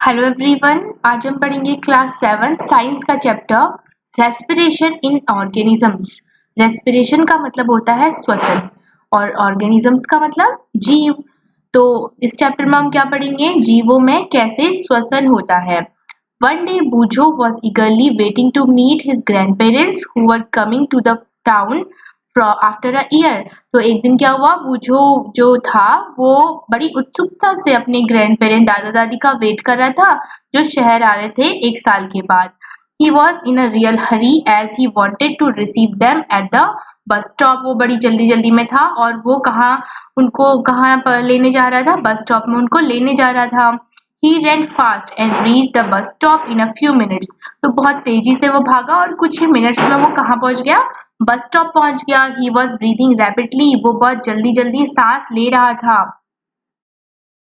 Hello everyone, आज हम पढ़ेंगे क्लास 7 साइंस का chapter respiration in organisms. Respiration का मतलब होता है श्वसन और ऑर्गेनिजम्स का मतलब जीव। तो इस चैप्टर में हम क्या पढ़ेंगे, जीवों में कैसे श्वसन होता है। One day Boojho was eagerly waiting to meet his grandparents who were coming to the town after a year. तो एक दिन क्या हुआ, बूझो जो था वो बड़ी उत्सुकता से अपने ग्रैंड पेरेंट दादा दादी का वेट कर रहा था जो शहर आ रहे थे एक साल के बाद। He was in a real hurry as he wanted to receive them at the bus stop. वो बड़ी जल्दी जल्दी में था और वो उनको कहाँ पर लेने जा रहा था, बस स्टॉप में उनको लेने जा रहा था। He ran fast and reached the bus stop in a few minutes। तो बहुत तेजी से वो भागा और कुछ ही मिनट्स में वो कहाँ पहुंच गया, बस स्टॉप पहुंच गया। He was breathing rapidly। वो बहुत जल्दी जल्दी सांस ले रहा था।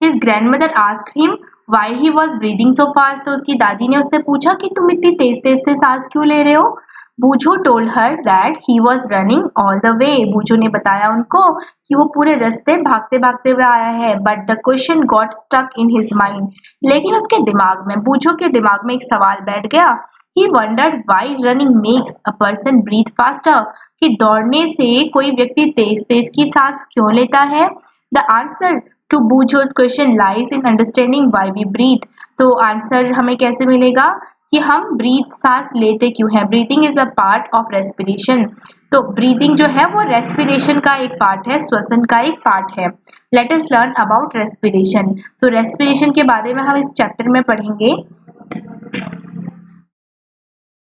His grandmother asked him why he was breathing so fast। तो उसकी दादी ने उससे पूछा कि तुम इतनी तेज तेज से सांस क्यों ले रहे हो। बूझो told her that he was running all the way। बूझो ने बताया उनको कि वो पूरे रास्ते भागते भागते हुए आया है। But the question got stuck in his mind। लेकिन उसके दिमाग में, बूझो के दिमाग में एक सवाल बैठ गया। He wondered why running makes a person breathe faster। कि दौड़ने से कोई व्यक्ति तेज तेज की सांस क्यों लेता है। The answer to बूझो's question lies in understanding why we breathe। तो आंसर हमें कैसे मिलेगा कि हम ब्रीथ सांस लेते क्यों हैं। Breathing is a part of respiration. तो ब्रीदिंग जो है वो रेस्पिरेशन का एक पार्ट है, श्वसन का एक पार्ट है। Let us learn about respiration. तो रेस्पिरेशन के बारे में हम इस चैप्टर में पढ़ेंगे।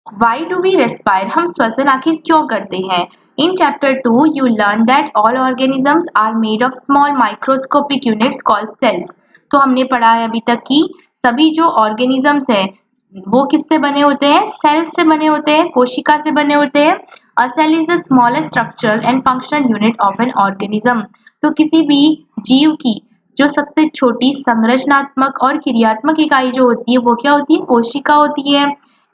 वाई डू वी रेस्पायर, हम श्वसन आखिर क्यों करते हैं। In chapter 2 you learn that all organisms are made of small microscopic units called cells. तो हमने पढ़ा है अभी तक कि सभी जो ऑर्गेनिजम्स हैं वो किससे बने होते हैं, सेल्स से बने होते हैं, कोशिका से बने होते हैं। A cell is the smallest structural and functional unit of an organism. तो किसी भी जीव की जो सबसे छोटी संरचनात्मक और क्रियात्मक इकाई जो होती है वो क्या होती है, कोशिका होती है।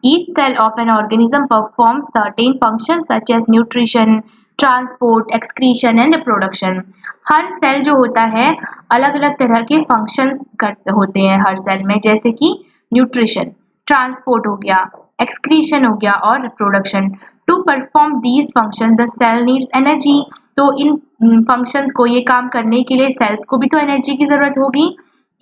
Each cell of an organism performs certain functions such as nutrition, transport, excretion and reproduction। हर सेल जो होता है अलग अलग तरह के फंक्शंस होते हैं हर सेल में, जैसे कि न्यूट्रिशन, ट्रांसपोर्ट हो गया, एक्सक्रीशन हो गया और reproduction. To perform these function the cell needs energy. तो इन फंक्शंस को, ये काम करने के लिए सेल्स को भी तो एनर्जी की जरूरत होगी।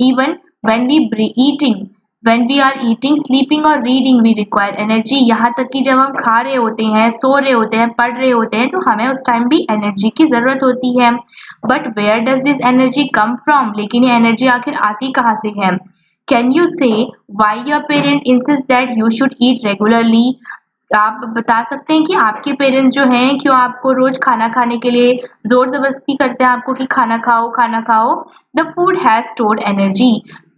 Even when we eating, when we are eating, sleeping और reading we require energy। यहाँ तक कि जब हम खा रहे होते हैं, सो रहे होते हैं, पढ़ रहे होते हैं तो हमें उस टाइम भी एनर्जी की ज़रूरत होती है। But where does this energy come from, लेकिन ये एनर्जी आखिर आती कहाँ से है। Can you say why your parent insist that you should eat regularly. आप बता सकते हैं कि आपके पेरेंट्स जो हैं क्यों आपको रोज खाना खाने के लिए जोर जबरदस्ती करते हैं आपको कि खाना खाओ खाना खाओ। The food has stored energy.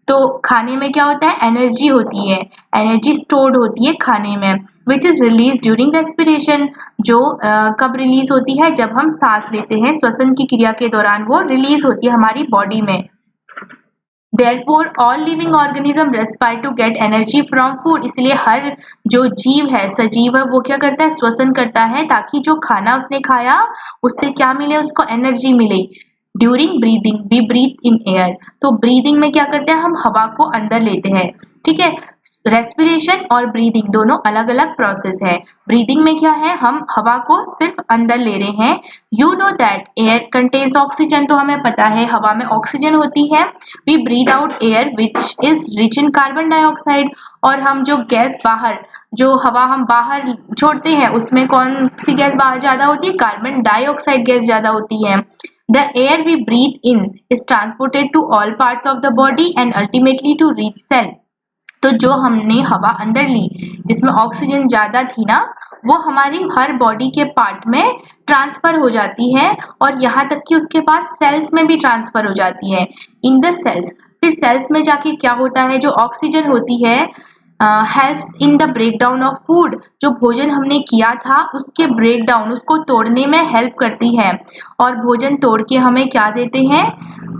तो खाने में क्या होता है, एनर्जी होती है, एनर्जी स्टोर्ड होती है खाने में। Which is release during respiration. जो कब रिलीज होती है, जब हम सांस लेते हैं, श्वसन की क्रिया के दौरान वो रिलीज होती है हमारी बॉडी में। Therefore, all living organism respire to get energy from food। इसलिए हर जो जीव है, सजीव है, वो क्या करता है, श्वसन करता है ताकि जो खाना उसने खाया उससे क्या मिले, उसको एनर्जी मिले। During breathing we breathe in air. तो ब्रीदिंग में क्या करते हैं, हम हवा को अंदर लेते हैं। ठीक है, रेस्पिरेशन और ब्रीदिंग दोनों अलग अलग प्रोसेस है। ब्रीदिंग में क्या है, हम हवा को सिर्फ अंदर ले रहे हैं। You know that air contains oxygen. तो हमें पता है हवा में ऑक्सीजन होती है। We breathe out air which is rich in carbon dioxide. और हम जो गैस बाहर, जो हवा हम बाहर छोड़ते हैं उसमें कौन सी गैस बाहर ज्यादा होती है, कार्बन डाइऑक्साइड गैस ज्यादा होती है। The air we breathe in is transported to all parts of the body and ultimately to reach cell। तो जो हमने हवा अंदर ली जिसमें ऑक्सीजन ज्यादा थी ना, वो हमारी हर बॉडी के पार्ट में ट्रांसफर हो जाती है और यहाँ तक कि उसके बाद सेल्स में भी ट्रांसफर हो जाती है। इन द सेल्स, फिर सेल्स में जाके क्या होता है, जो ऑक्सीजन होती है helps in the break down of food. जो भोजन हमने किया था उसके ब्रेक डाउन, उसको तोड़ने में हेल्प करती है। और भोजन तोड़ के हमें क्या देते हैं,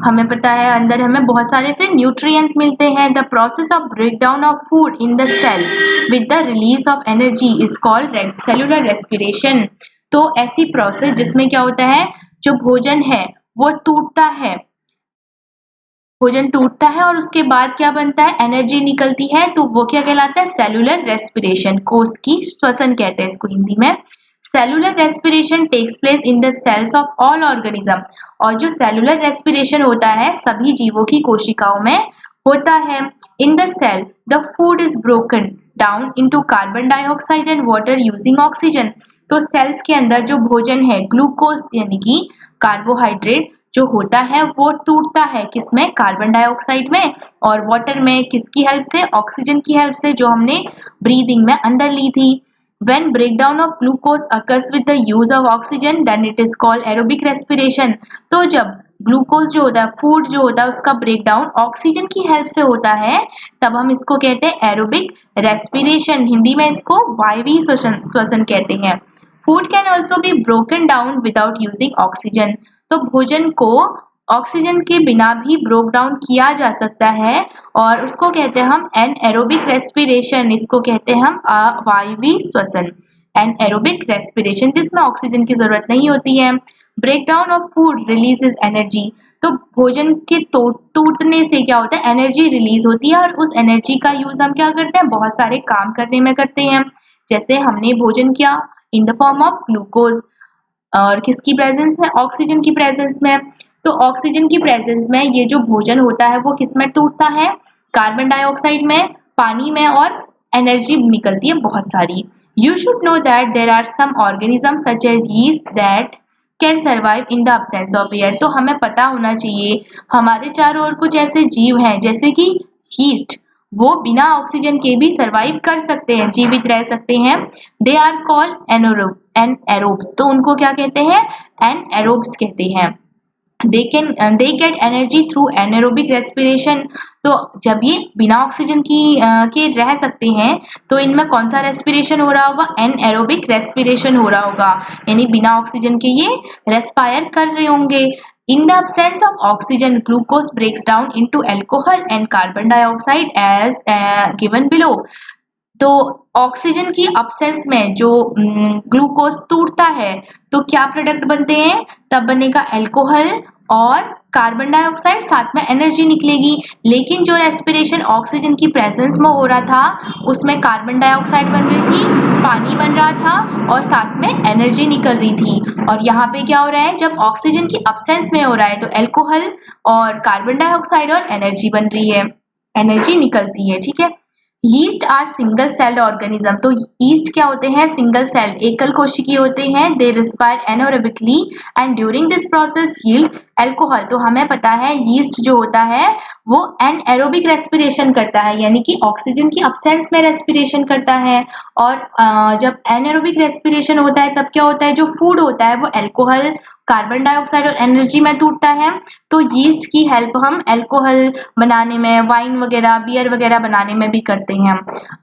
हमें पता है अंदर हमें बहुत सारे फिर न्यूट्रिएंट्स मिलते हैं। The process of break down of food in the cell with the release of energy is called cellular respiration. तो ऐसी प्रोसेस जिसमें क्या होता है, जो भोजन है वो टूटता है भोजन टूटता है और उसके बाद क्या बनता है, एनर्जी निकलती है, तो वो क्या कहलाता है, सेलुलर रेस्पिरेशन, कोश की श्वसन कहते हैं इसको हिंदी में। Cellular respiration takes place in the cells of all organism, और जो सेलुलर रेस्पिरेशन होता है सभी जीवों की कोशिकाओं में होता है। In the cell the food is broken down into carbon dioxide and water using oxygen. तो सेल्स के अंदर जो भोजन है, ग्लूकोज यानी कि कार्बोहाइड्रेट जो होता है वो टूटता है किसमें, कार्बन डाइऑक्साइड में, और वाटर में किसकी हेल्प से, ऑक्सीजन की हेल्प से, जो हमने ब्रीदिंग में अंदर ली थी। When breakdown of glucose occurs with the use of oxygen, then it is called aerobic respiration। तो जब ग्लूकोज जो होता है, फूड जो होता है, उसका ब्रेकडाउन ऑक्सीजन की हेल्प से होता है, तब हम इसको कहते हैं एरोबिक रेस्पिरेशन, हिंदी में इसको वायवीय श्वसन कहते हैं। Food can also be broken down without using oxygen. तो भोजन को ऑक्सीजन के बिना भी ब्रोक डाउन किया जा सकता है, और उसको कहते हैं हम एनएरोबिक रेस्पिरेशन, इसको कहते हैं हम अवायवीय श्वसन, एनएरोबिक रेस्पिरेशन, जिसमें ऑक्सीजन की जरूरत नहीं होती है। Breakdown of food releases energy. तो भोजन के टूटने से क्या होता है, एनर्जी रिलीज होती है, और उस एनर्जी का यूज हम क्या करते हैं, बहुत सारे काम करने में करते हैं। जैसे हमने भोजन किया in the form of glucose, और किसकी प्रेजेंस में, ऑक्सीजन की प्रेजेंस में। तो ऑक्सीजन की प्रेजेंस में ये जो भोजन होता है वो किसमें टूटता है, कार्बन डाइऑक्साइड में, पानी में, और एनर्जी निकलती है बहुत सारी। You should know that there are some organism such as yeast that can survive in the absence of air. तो हमें पता होना चाहिए हमारे चारों ओर कुछ ऐसे जीव हैं जैसे कि यीस्ट, वो बिना ऑक्सीजन के भी सरवाइव कर सकते हैं, जीवित रह सकते हैं। They are called anaerobes. तो उनको क्या कहते हैं, एनएरोब्स कहते हैं। They get energy through anaerobic respiration. तो जब ये बिना ऑक्सीजन के रह सकते हैं, तो इनमें कौन सा रेस्पिरेशन हो रहा होगा, एनएरोबिक रेस्पिरेशन हो रहा होगा, यानी बिना ऑक्सीजन के ये रेस्पायर कर रहे होंगे। In the absence of oxygen, glucose breaks down into alcohol and carbon dioxide as given below। तो ऑक्सीजन की अब्सेंस में जो ग्लूकोज टूटता है, तो क्या प्रोडक्ट बनते हैं, तब बनेगा अल्कोहल और कार्बन डाइऑक्साइड, साथ में एनर्जी निकलेगी। लेकिन जो रेस्पिरेशन ऑक्सीजन की प्रेजेंस में हो रहा था, उसमें कार्बन डाइऑक्साइड बन रही थी, पानी बन रहा था, और साथ में एनर्जी निकल रही थी। और यहाँ पे क्या हो रहा है, जब ऑक्सीजन की अब्सेंस में हो रहा है, तो अल्कोहल और कार्बन डाइऑक्साइड और एनर्जी बन रही है, एनर्जी निकलती है, ठीक है। Yeast are single celled organism. तो यीस्ट क्या होते हैं, सिंगल सेल्ड, एकल कोशिकीय होते हैं। They respire anaerobically and during this process yield alcohol. तो हमें पता है यीस्ट जो होता है वो एनएरोबिक रेस्पिरेशन करता है, यानी कि ऑक्सीजन की अब्सेंस में रेस्पिरेशन करता है। और जब एनएरोबिक रेस्पिरेशन होता है तब क्या होता है, जो फूड होता है वो अल्कोहल, कार्बन डाइऑक्साइड और एनर्जी में टूटता है। तो यीस्ट की हेल्प हम अल्कोहल बनाने में, वाइन वगैरह, बियर वगैरह बनाने में भी करते हैं।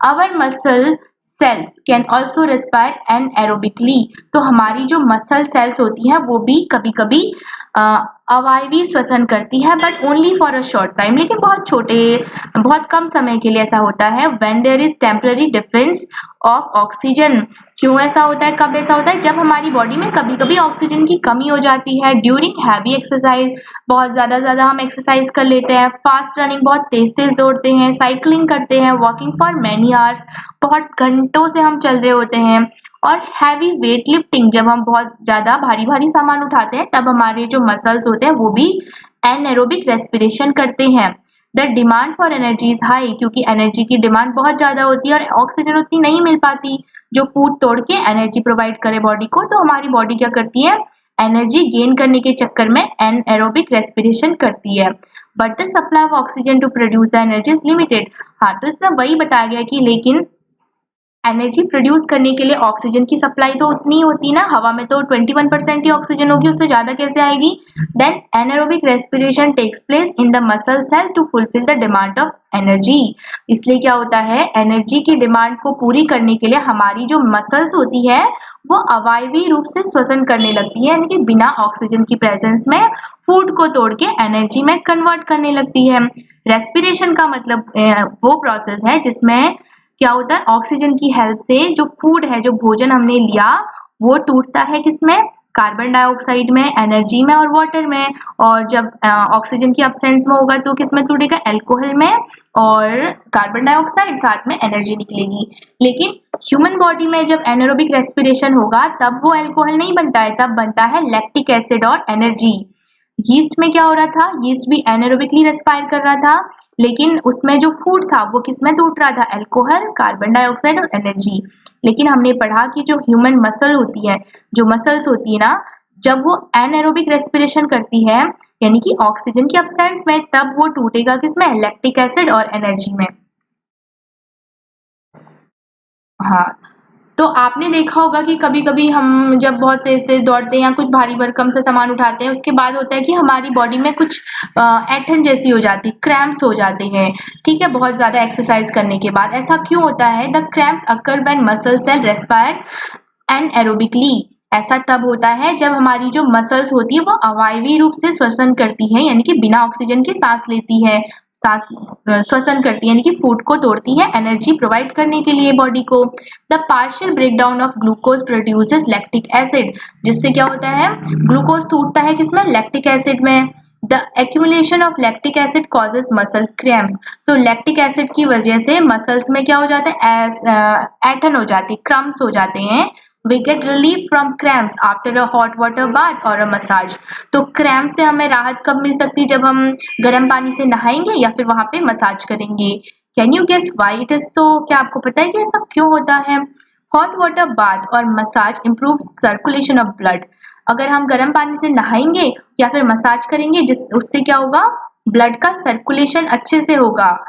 Our muscle cells can also respire anaerobically. तो हमारी जो मसल सेल्स होती हैं वो भी कभी कभी अवायवीय श्वसन करती है, but only for a short time, लेकिन बहुत कम समय के लिए ऐसा होता है। When there is temporary difference of oxygen. क्यों ऐसा होता है, कब ऐसा होता है, जब हमारी बॉडी में कभी कभी ऑक्सीजन की कमी हो जाती है। ड्यूरिंग हैवी एक्सरसाइज, बहुत ज़्यादा हम एक्सरसाइज कर लेते हैं, फास्ट रनिंग, बहुत तेज दौड़ते हैं, साइकिलिंग करते हैं, वॉकिंग फॉर मैनी आवर्स, बहुत घंटों से हम चल रहे होते हैं, और हैवी वेट लिफ्टिंग, जब हम बहुत ज़्यादा भारी सामान उठाते हैं, तब हमारे जो मसल्स होते हैं वो भी एनएरोबिक रेस्पिरेशन करते हैं। The demand for energy is high, क्योंकि एनर्जी की डिमांड बहुत ज़्यादा होती है और ऑक्सीजन उतनी नहीं मिल पाती जो फूड तोड़ के एनर्जी प्रोवाइड करे बॉडी को। तो हमारी बॉडी क्या करती है, एनर्जी गेन करने के चक्कर में एनएरोबिक रेस्पिरेशन करती है। But the supply of oxygen to produce the energy is limited. हाँ, तो इसमें वही बताया गया कि लेकिन एनर्जी प्रोड्यूस करने के लिए ऑक्सीजन की सप्लाई तो उतनी होती ना, हवा में तो 21% ही ऑक्सीजन होगी, उससे ज़्यादा कैसे आएगी। Then anaerobic respiration takes place in the muscle cell to fulfil the demand of energy. इसलिए क्या होता है, एनर्जी की डिमांड को पूरी करने के लिए हमारी जो मसल्स होती है वो अवायवीय रूप से श्वसन करने लगती है, यानी कि बिना ऑक्सीजन की प्रेजेंस में फूड को तोड़ के एनर्जी में कन्वर्ट करने लगती है। रेस्पिरेशन का मतलब वो प्रोसेस है जिसमें क्या होता है, ऑक्सीजन की हेल्प से जो फूड है, जो भोजन हमने लिया, वो टूटता है किसमें, कार्बन डाइऑक्साइड में, एनर्जी में और वाटर में। और जब ऑक्सीजन की अब्सेंस में होगा तो किस में टूटेगा? अल्कोहल में, और कार्बन डाइऑक्साइड साथ में एनर्जी निकलेगी। लेकिन ह्यूमन बॉडी में जब एनारोबिक रेस्पिरेशन होगा तब वो अल्कोहल नहीं बनता है, तब बनता है लैक्टिक एसिड और एनर्जी। यीस्ट में क्या हो रहा था? यीस्ट भी एनारोबिकली रेस्पायर कर रहा था, लेकिन उसमें जो फूड था वो किसमें टूट रहा था? अल्कोहल, कार्बन डाइऑक्साइड और एनर्जी। लेकिन हमने पढ़ा कि जो ह्यूमन मसल होती है, जो मसल्स होती है ना, जब वो एनारोबिक रेस्पिरेशन करती है यानी कि ऑक्सीजन की अब्सेंस में, तब वो टूटेगा किसमें? लैक्टिक एसिड और एनर्जी में। हाँ, तो आपने देखा होगा कि कभी-कभी हम जब बहुत तेज़-तेज़ दौड़ते हैं या कुछ भारी भरकम सा सामान उठाते हैं, उसके बाद होता है कि हमारी बॉडी में कुछ ऐंठन जैसी हो जाती है, क्रैम्प्स हो जाते हैं, ठीक है? बहुत ज़्यादा एक्सरसाइज करने के बाद। ऐसा क्यों होता है? The cramps occur when muscle cell respire anaerobically. ऐसा तब होता है जब हमारी जो मसल्स होती है वो अवायवीय रूप से श्वसन करती है, यानी कि बिना ऑक्सीजन के सांस लेती है, सांस श्वसन करती है, यानी कि फूड को तोड़ती है एनर्जी प्रोवाइड करने के लिए बॉडी को। The partial breakdown of glucose produces lactic acid, जिससे क्या होता है? ग्लूकोज टूटता है किसमें? लैक्टिक एसिड में। The accumulation of lactic acid causes muscle cramps. तो लैक्टिक एसिड की वजह से मसल्स में क्या हो जाता है? ऐंठन हो जाती है, क्रम्प्स हो जाते हैं। We get relief from cramps after a hot water bath or a massage। तो क्रैम्प से हमें राहत कब मिल सकती है? जब हम गर्म पानी से नहाएंगे या फिर वहां पे मसाज करेंगे। Can you guess why it is so? क्या आपको पता है कि ऐसा क्यों होता है? हॉट वाटर बाथ और massage improve circulation of blood. अगर हम गर्म पानी से नहाएंगे या फिर मसाज करेंगे, जिस उससे क्या होगा? ब्लड का सर्कुलेशन अच्छे से होगा।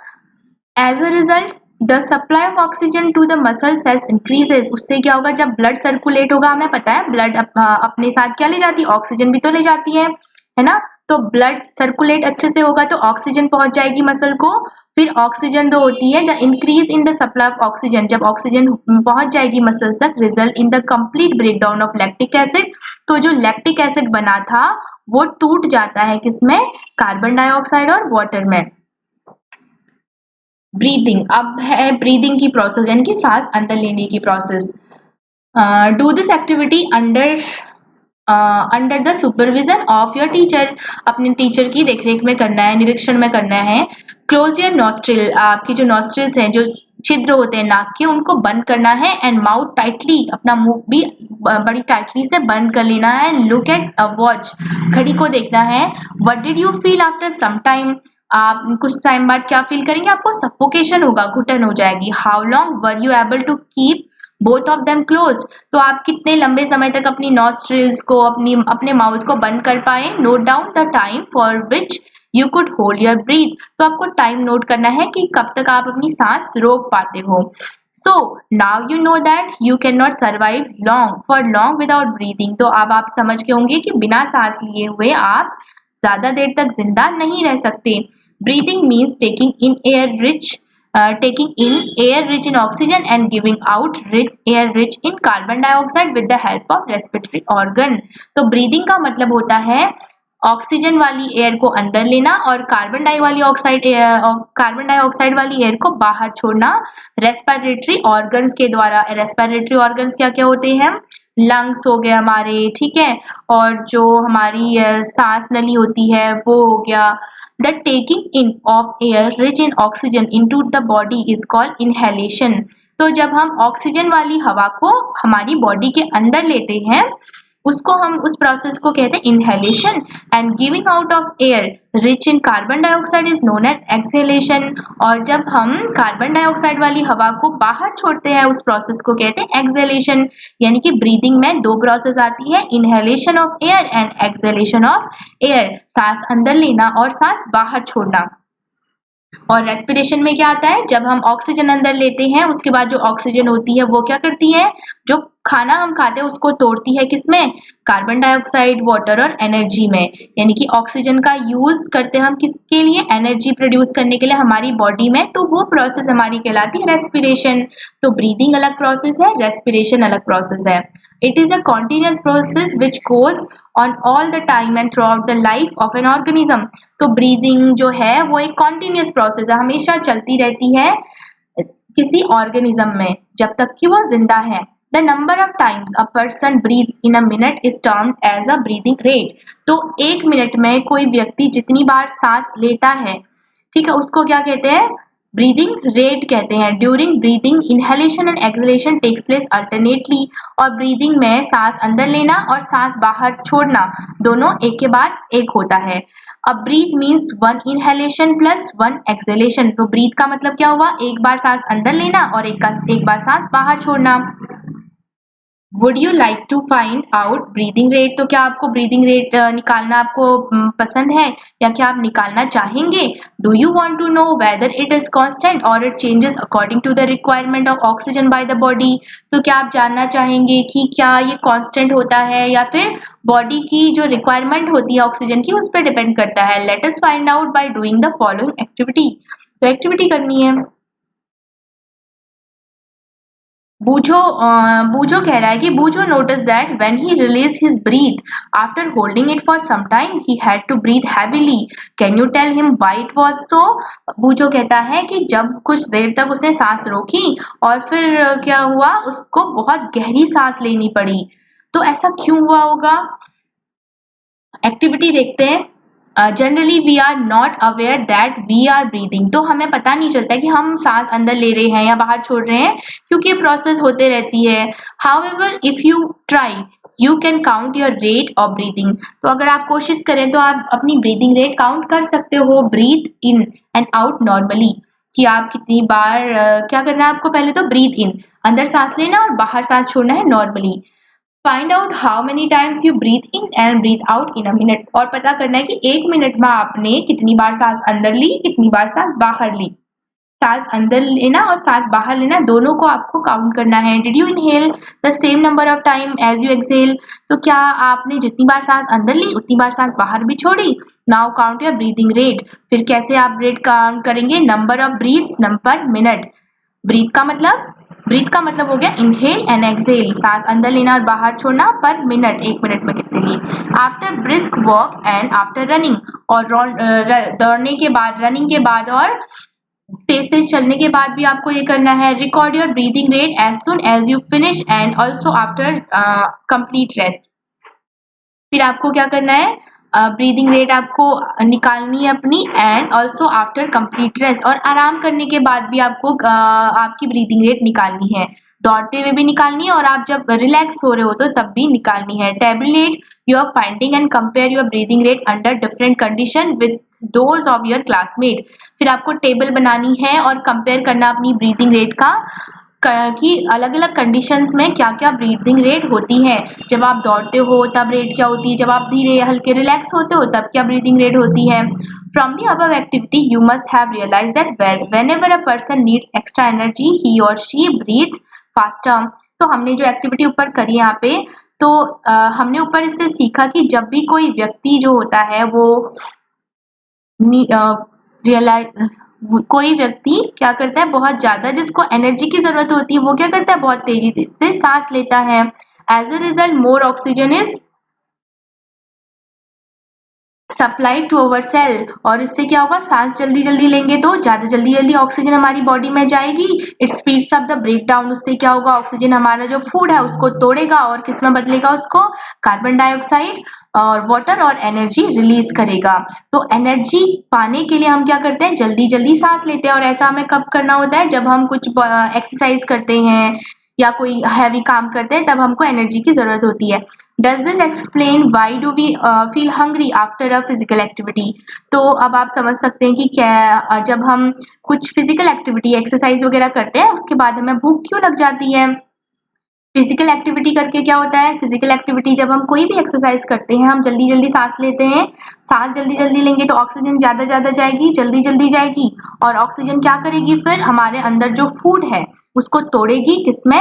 As a result the supply of oxygen to the muscle cells increases. उससे क्या होगा? जब ब्लड सर्कुलेट होगा, हमें पता है ब्लड अपने साथ क्या ले जाती है? ऑक्सीजन भी तो ले जाती है ना? तो ब्लड सर्कुलेट अच्छे से होगा तो ऑक्सीजन पहुंच जाएगी मसल को। फिर ऑक्सीजन जो होती है, the increase in the supply of oxygen, जब ऑक्सीजन पहुंच जाएगी मसल्स तक, result in the complete breakdown of lactic acid. तो जो लैक्टिक एसिड बना था वो टूट जाता है किसमें? कार्बन डाइऑक्साइड और वाटर में। ब्रीदिंग, अब है ब्रीदिंग की प्रोसेस, यानी कि सांस अंदर लेने की process. Do this activity under the supervision of your teacher. अपने टीचर की देखरेख में करना है, निरीक्षण में करना है। क्लोज योर नॉस्ट्रिल, आपकी जो नॉस्ट्रिल्स हैं, जो छिद्र होते हैं नाक के, उनको बंद करना है। एंड माउथ टाइटली, अपना मुंह भी बड़ी टाइटली से बंद कर लेना है। लुक एट अ वॉच, घड़ी को देखना है। What did you feel after some time? आप कुछ टाइम बाद क्या फील करेंगे? आपको सफोकेशन होगा, घुटन हो जाएगी। How long were you able to keep both of them closed? तो आप कितने लंबे समय तक अपनी नॉस्ट्रिल्स को, अपने माउथ को बंद कर पाए? Note down the time for which you could hold your breathe. तो आपको टाइम नोट करना है कि कब तक आप अपनी सांस रोक पाते हो। So now you know that you can not survive long without breathing. तो अब आप समझ के होंगे कि बिना सांस लिए हुए आप ज्यादा देर तक जिंदा नहीं रह सकते। Breathing means taking in air rich in oxygen and giving out air rich in carbon dioxide with the help of respiratory organ। तो ब्रीदिंग का मतलब होता है ऑक्सीजन वाली एयर को अंदर लेना और कार्बन डाइऑक्साइड वाली एयर को बाहर छोड़ना रेस्पिरेटरी ऑर्गन्स के द्वारा। रेस्पिरेटरी ऑर्गन्स क्या क्या होते हैं? लंग्स हो गए हमारे, ठीक है, और जो हमारी सांस नली होती है वो हो गया। The taking in of air rich in oxygen into the body is called inhalation. तो जब हम ऑक्सीजन वाली हवा को हमारी बॉडी के अंदर लेते हैं, उसको हम उस प्रोसेस को कहते हैं inhalation. And giving out of air rich in carbon dioxide is known as exhalation. और जब हम कार्बन डाइऑक्साइड वाली हवा को बाहर छोड़ते हैं, उस प्रोसेस को कहते हैं एक्सहेलेशन। यानी कि ब्रीदिंग में दो प्रोसेस आती है, inhalation of air and exhalation of air, सांस अंदर लेना और सांस बाहर छोड़ना। और रेस्पिरेशन में क्या आता है? जब हम ऑक्सीजन अंदर लेते हैं, उसके बाद जो ऑक्सीजन होती है वो क्या करती है? जो खाना हम खाते हैं उसको तोड़ती है किसमें? कार्बन डाइऑक्साइड, वाटर और एनर्जी में। यानी कि ऑक्सीजन का यूज करते हैं हम किसके लिए? एनर्जी प्रोड्यूस करने के लिए हमारी बॉडी में। तो वो प्रोसेस हमारी कहलाती है रेस्पिरेशन। तो ब्रीदिंग अलग प्रोसेस है, रेस्पिरेशन अलग प्रोसेस है। It is a continuous process which goes on all the time and throughout the life of an organism। तो ब्रीदिंग जो है वो एक कॉन्टिन्यूस प्रोसेस है, हमेशा चलती रहती है किसी ऑर्गेनिज्म में जब तक कि वो जिंदा है। The number of times a person breathes in a minute is termed as a breathing rate. तो 1 मिनट में कोई व्यक्ति जितनी बार सांस लेता है, ठीक है, उसको क्या कहते हैं? ब्रीदिंग रेट कहते हैं। During breathing inhalation and exhalation takes place alternately. और ब्रीदिंग में सांस अंदर लेना और सांस बाहर छोड़ना दोनों एक के बाद एक होता है। अब breath means 1 inhalation plus 1 exhalation. तो ब्रीथ का मतलब क्या हुआ? एक बार सांस अंदर लेना और एक बार सांस बाहर छोड़ना। Would you like to find out breathing rate? तो क्या आपको ब्रीदिंग रेट निकालना आपको पसंद है या क्या आप निकालना चाहेंगे? Do you want to know whether it is constant or it changes according to the requirement of oxygen by the body? तो क्या आप जानना चाहेंगे कि क्या ये कांस्टेंट होता है या फिर बॉडी की जो रिक्वायरमेंट होती है ऑक्सीजन की उस पर डिपेंड करता है? Let us find out by doing the following activity. तो एक्टिविटी करनी है। बूझो कह रहा है कि Boojho notice that when he release his breath after holding it for some time he had to breathe heavily. Can you tell him why it was so? Boojho कहता है कि जब कुछ देर तक उसने सांस रोकी और फिर क्या हुआ, उसको बहुत गहरी सांस लेनी पड़ी। तो ऐसा क्यों हुआ होगा? एक्टिविटी देखते हैं। Generally we are not aware that we are breathing. तो हमें पता नहीं चलता कि हम सांस अंदर ले रहे हैं या बाहर छोड़ रहे हैं, क्योंकि ये प्रोसेस होते रहती है। However if you try you can count your rate of breathing. तो अगर आप कोशिश करें तो आप अपनी ब्रीदिंग रेट काउंट कर सकते हो। Breathe in and out normally, कि आप कितनी बार क्या करना है आपको? पहले तो ब्रीथ इन, अंदर सांस लेना और बाहर सांस छोड़ना है normally. Find out how many times you breathe in and breathe out in a minute. और पता करना है कि 1 मिनट में आपने कितनी बार सांस अंदर ली, कितनी बार सांस बाहर ली। सांस अंदर लेना और सांस बाहर लेना दोनों को आपको काउंट करना है। Did you inhale the same number of time as you exhale? तो क्या आपने जितनी बार सांस अंदर ली उतनी बार सांस बाहर भी छोड़ी? Now count your breathing rate. फिर कैसे आप रेट काउंट करेंगे? Number of breaths number minute. Breath का मतलब हो गया इनहेल एंड एक्सहेल, सांस अंदर लेना और बाहर छोड़ना पर मिनट, 1 मिनट में कितने लिए। After brisk walk and after running, और दौड़ने के बाद, रनिंग के बाद और तेज तेज चलने के बाद भी आपको ये करना है। Record your breathing rate as soon as you finish and also after complete rest. फिर आपको क्या करना है? ब्रीदिंग रेट आपको निकालनी है अपनी and also after complete rest, और आराम करने के बाद भी आपको आपकी ब्रीदिंग रेट निकालनी है। दौड़ते हुए भी निकालनी है और आप जब रिलैक्स हो रहे हो तो तब भी निकालनी है। Tablet your finding and compare your breathing rate under different condition with those of your classmate. फिर आपको टेबल बनानी है और कंपेयर करना अपनी ब्रीदिंग रेट का कि अलग अलग कंडीशंस में क्या क्या ब्रीदिंग रेट होती है। जब आप दौड़ते हो तब रेट क्या होती है, जब आप धीरे हल्के रिलैक्स होते हो तब क्या ब्रीदिंग रेट होती है। From the above activity you must have realise that whenever a person needs extra energy he or she breathes faster. तो हमने जो एक्टिविटी ऊपर करी यहाँ पे, तो हमने ऊपर इससे सीखा कि जब भी कोई व्यक्ति जो होता है वो रियलाइज कोई व्यक्ति क्या करता है, बहुत ज्यादा जिसको एनर्जी की जरूरत होती है वो क्या करता है, बहुत तेजी से सांस लेता है। As a result more oxygen is supply to our cell, और इससे क्या होगा, सांस जल्दी जल्दी लेंगे तो ज्यादा जल्दी जल्दी ऑक्सीजन हमारी बॉडी में जाएगी। It speeds up the break down, उससे क्या होगा, ऑक्सीजन हमारा जो फूड है उसको तोड़ेगा और किस में बदलेगा उसको, कार्बन डाइऑक्साइड और वाटर और एनर्जी रिलीज करेगा। तो एनर्जी पाने के लिए हम क्या करते हैं, जल्दी जल्दी सांस लेते हैं। और ऐसा हमें कब करना होता है, जब हम कुछ एक्सरसाइज करते हैं या कोई हैवी काम करते हैं तब हमको एनर्जी की जरूरत होती है। Does this explain why do we feel hungry after a physical activity? तो अब आप समझ सकते हैं कि क्या जब हम कुछ फिजिकल एक्टिविटी एक्सरसाइज वगैरह करते हैं उसके बाद हमें भूख क्यों लग जाती है। फिजिकल एक्टिविटी करके क्या होता है, फिजिकल एक्टिविटी जब हम कोई भी एक्सरसाइज करते हैं हम जल्दी जल्दी सांस लेते हैं। सांस जल्दी जल्दी लेंगे तो ऑक्सीजन ज्यादा ज्यादा जाएगी, जल्दी जल्दी जाएगी, और ऑक्सीजन क्या करेगी, फिर हमारे अंदर जो फूड है उसको तोड़ेगी, किसमें,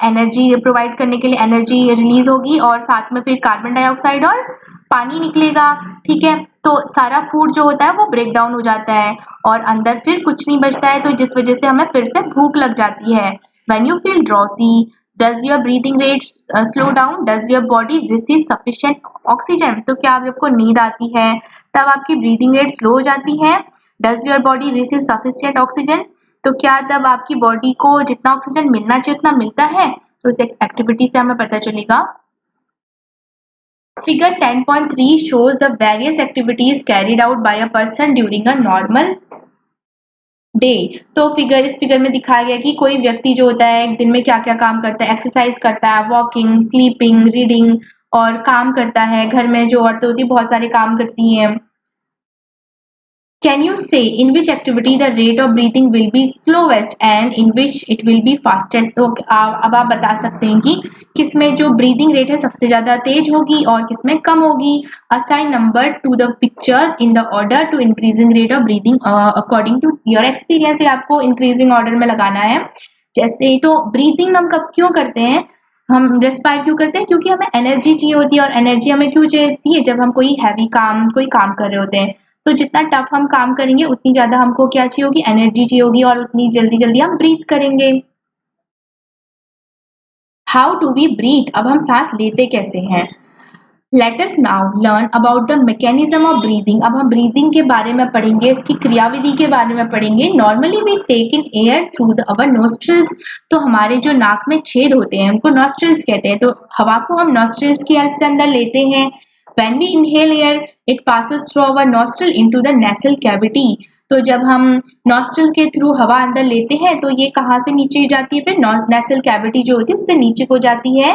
एनर्जी प्रोवाइड करने के लिए एनर्जी रिलीज होगी, और साथ में फिर कार्बन डाइऑक्साइड और पानी निकलेगा। ठीक है, तो सारा फूड जो होता है वो ब्रेक डाउन हो जाता है और अंदर फिर कुछ नहीं बचता है, तो जिस वजह से हमें फिर से भूख लग जाती है। When you feel drowsy, does your breathing rate slow down? Does your body receive sufficient oxygen? तो क्या जब आपको नींद आती है तब आपकी ब्रीदिंग रेट स्लो हो जाती है? Does your body receive sufficient oxygen? तो क्या तब आपकी बॉडी को जितना ऑक्सीजन मिलना चाहिए उतना मिलता है? तो इस एक्टिविटी से हमें पता चलेगा। Figure 10.3 shows the various activities carried out by a person during a normal day. तो इस फिगर में दिखाया गया कि कोई व्यक्ति जो होता है एक दिन में क्या क्या काम करता है। एक्सरसाइज करता है, वॉकिंग, स्लीपिंग, रीडिंग और काम करता है। घर में जो औरतें होती है बहुत सारे काम करती हैं। Can you say in which activity the rate of breathing will be slowest and in which it will be fastest? तो अब आप बता सकते हैं कि किसमें जो ब्रीदिंग रेट है सबसे ज़्यादा तेज होगी और किसमें कम होगी। Assign number to the pictures in the order to increasing rate of breathing according to your experience. फिर आपको इंक्रीजिंग ऑर्डर में लगाना है। जैसे तो ब्रीदिंग हम कब क्यों करते हैं, हम रेस्पायर क्यों करते हैं, क्योंकि हमें एनर्जी चाहिए होती है। और एनर्जी हमें क्यों चाहिए है, जब हम कोई काम कर रहे होते हैं। तो जितना टफ हम काम करेंगे उतनी ज़्यादा हमको क्या चाहिए होगी, एनर्जी चाहिए होगी और उतनी जल्दी हम ब्रीथ करेंगे। हाउ डू वी ब्रीथ, अब हम सांस लेते कैसे हैं। Let us now learn about the mechanism of breathing. अब हम ब्रीदिंग के बारे में पढ़ेंगे, इसकी क्रियाविधि के बारे में पढ़ेंगे। Normally we take in air through our nostrils. तो हमारे जो नाक में छेद होते हैं उनको नोस्ट्रिल्स कहते हैं। तो हवा को हम नोस्ट्रिल्स की हेल्प से अंदर लेते हैं। When we inhale air, it passes through our nostril into the nasal cavity. तो जब हम नॉस्ट्रल के थ्रू हवा अंदर लेते हैं तो ये कहाँ से नीचे जाती है, फिर नेसल कैविटी जो होती है उससे नीचे को जाती है।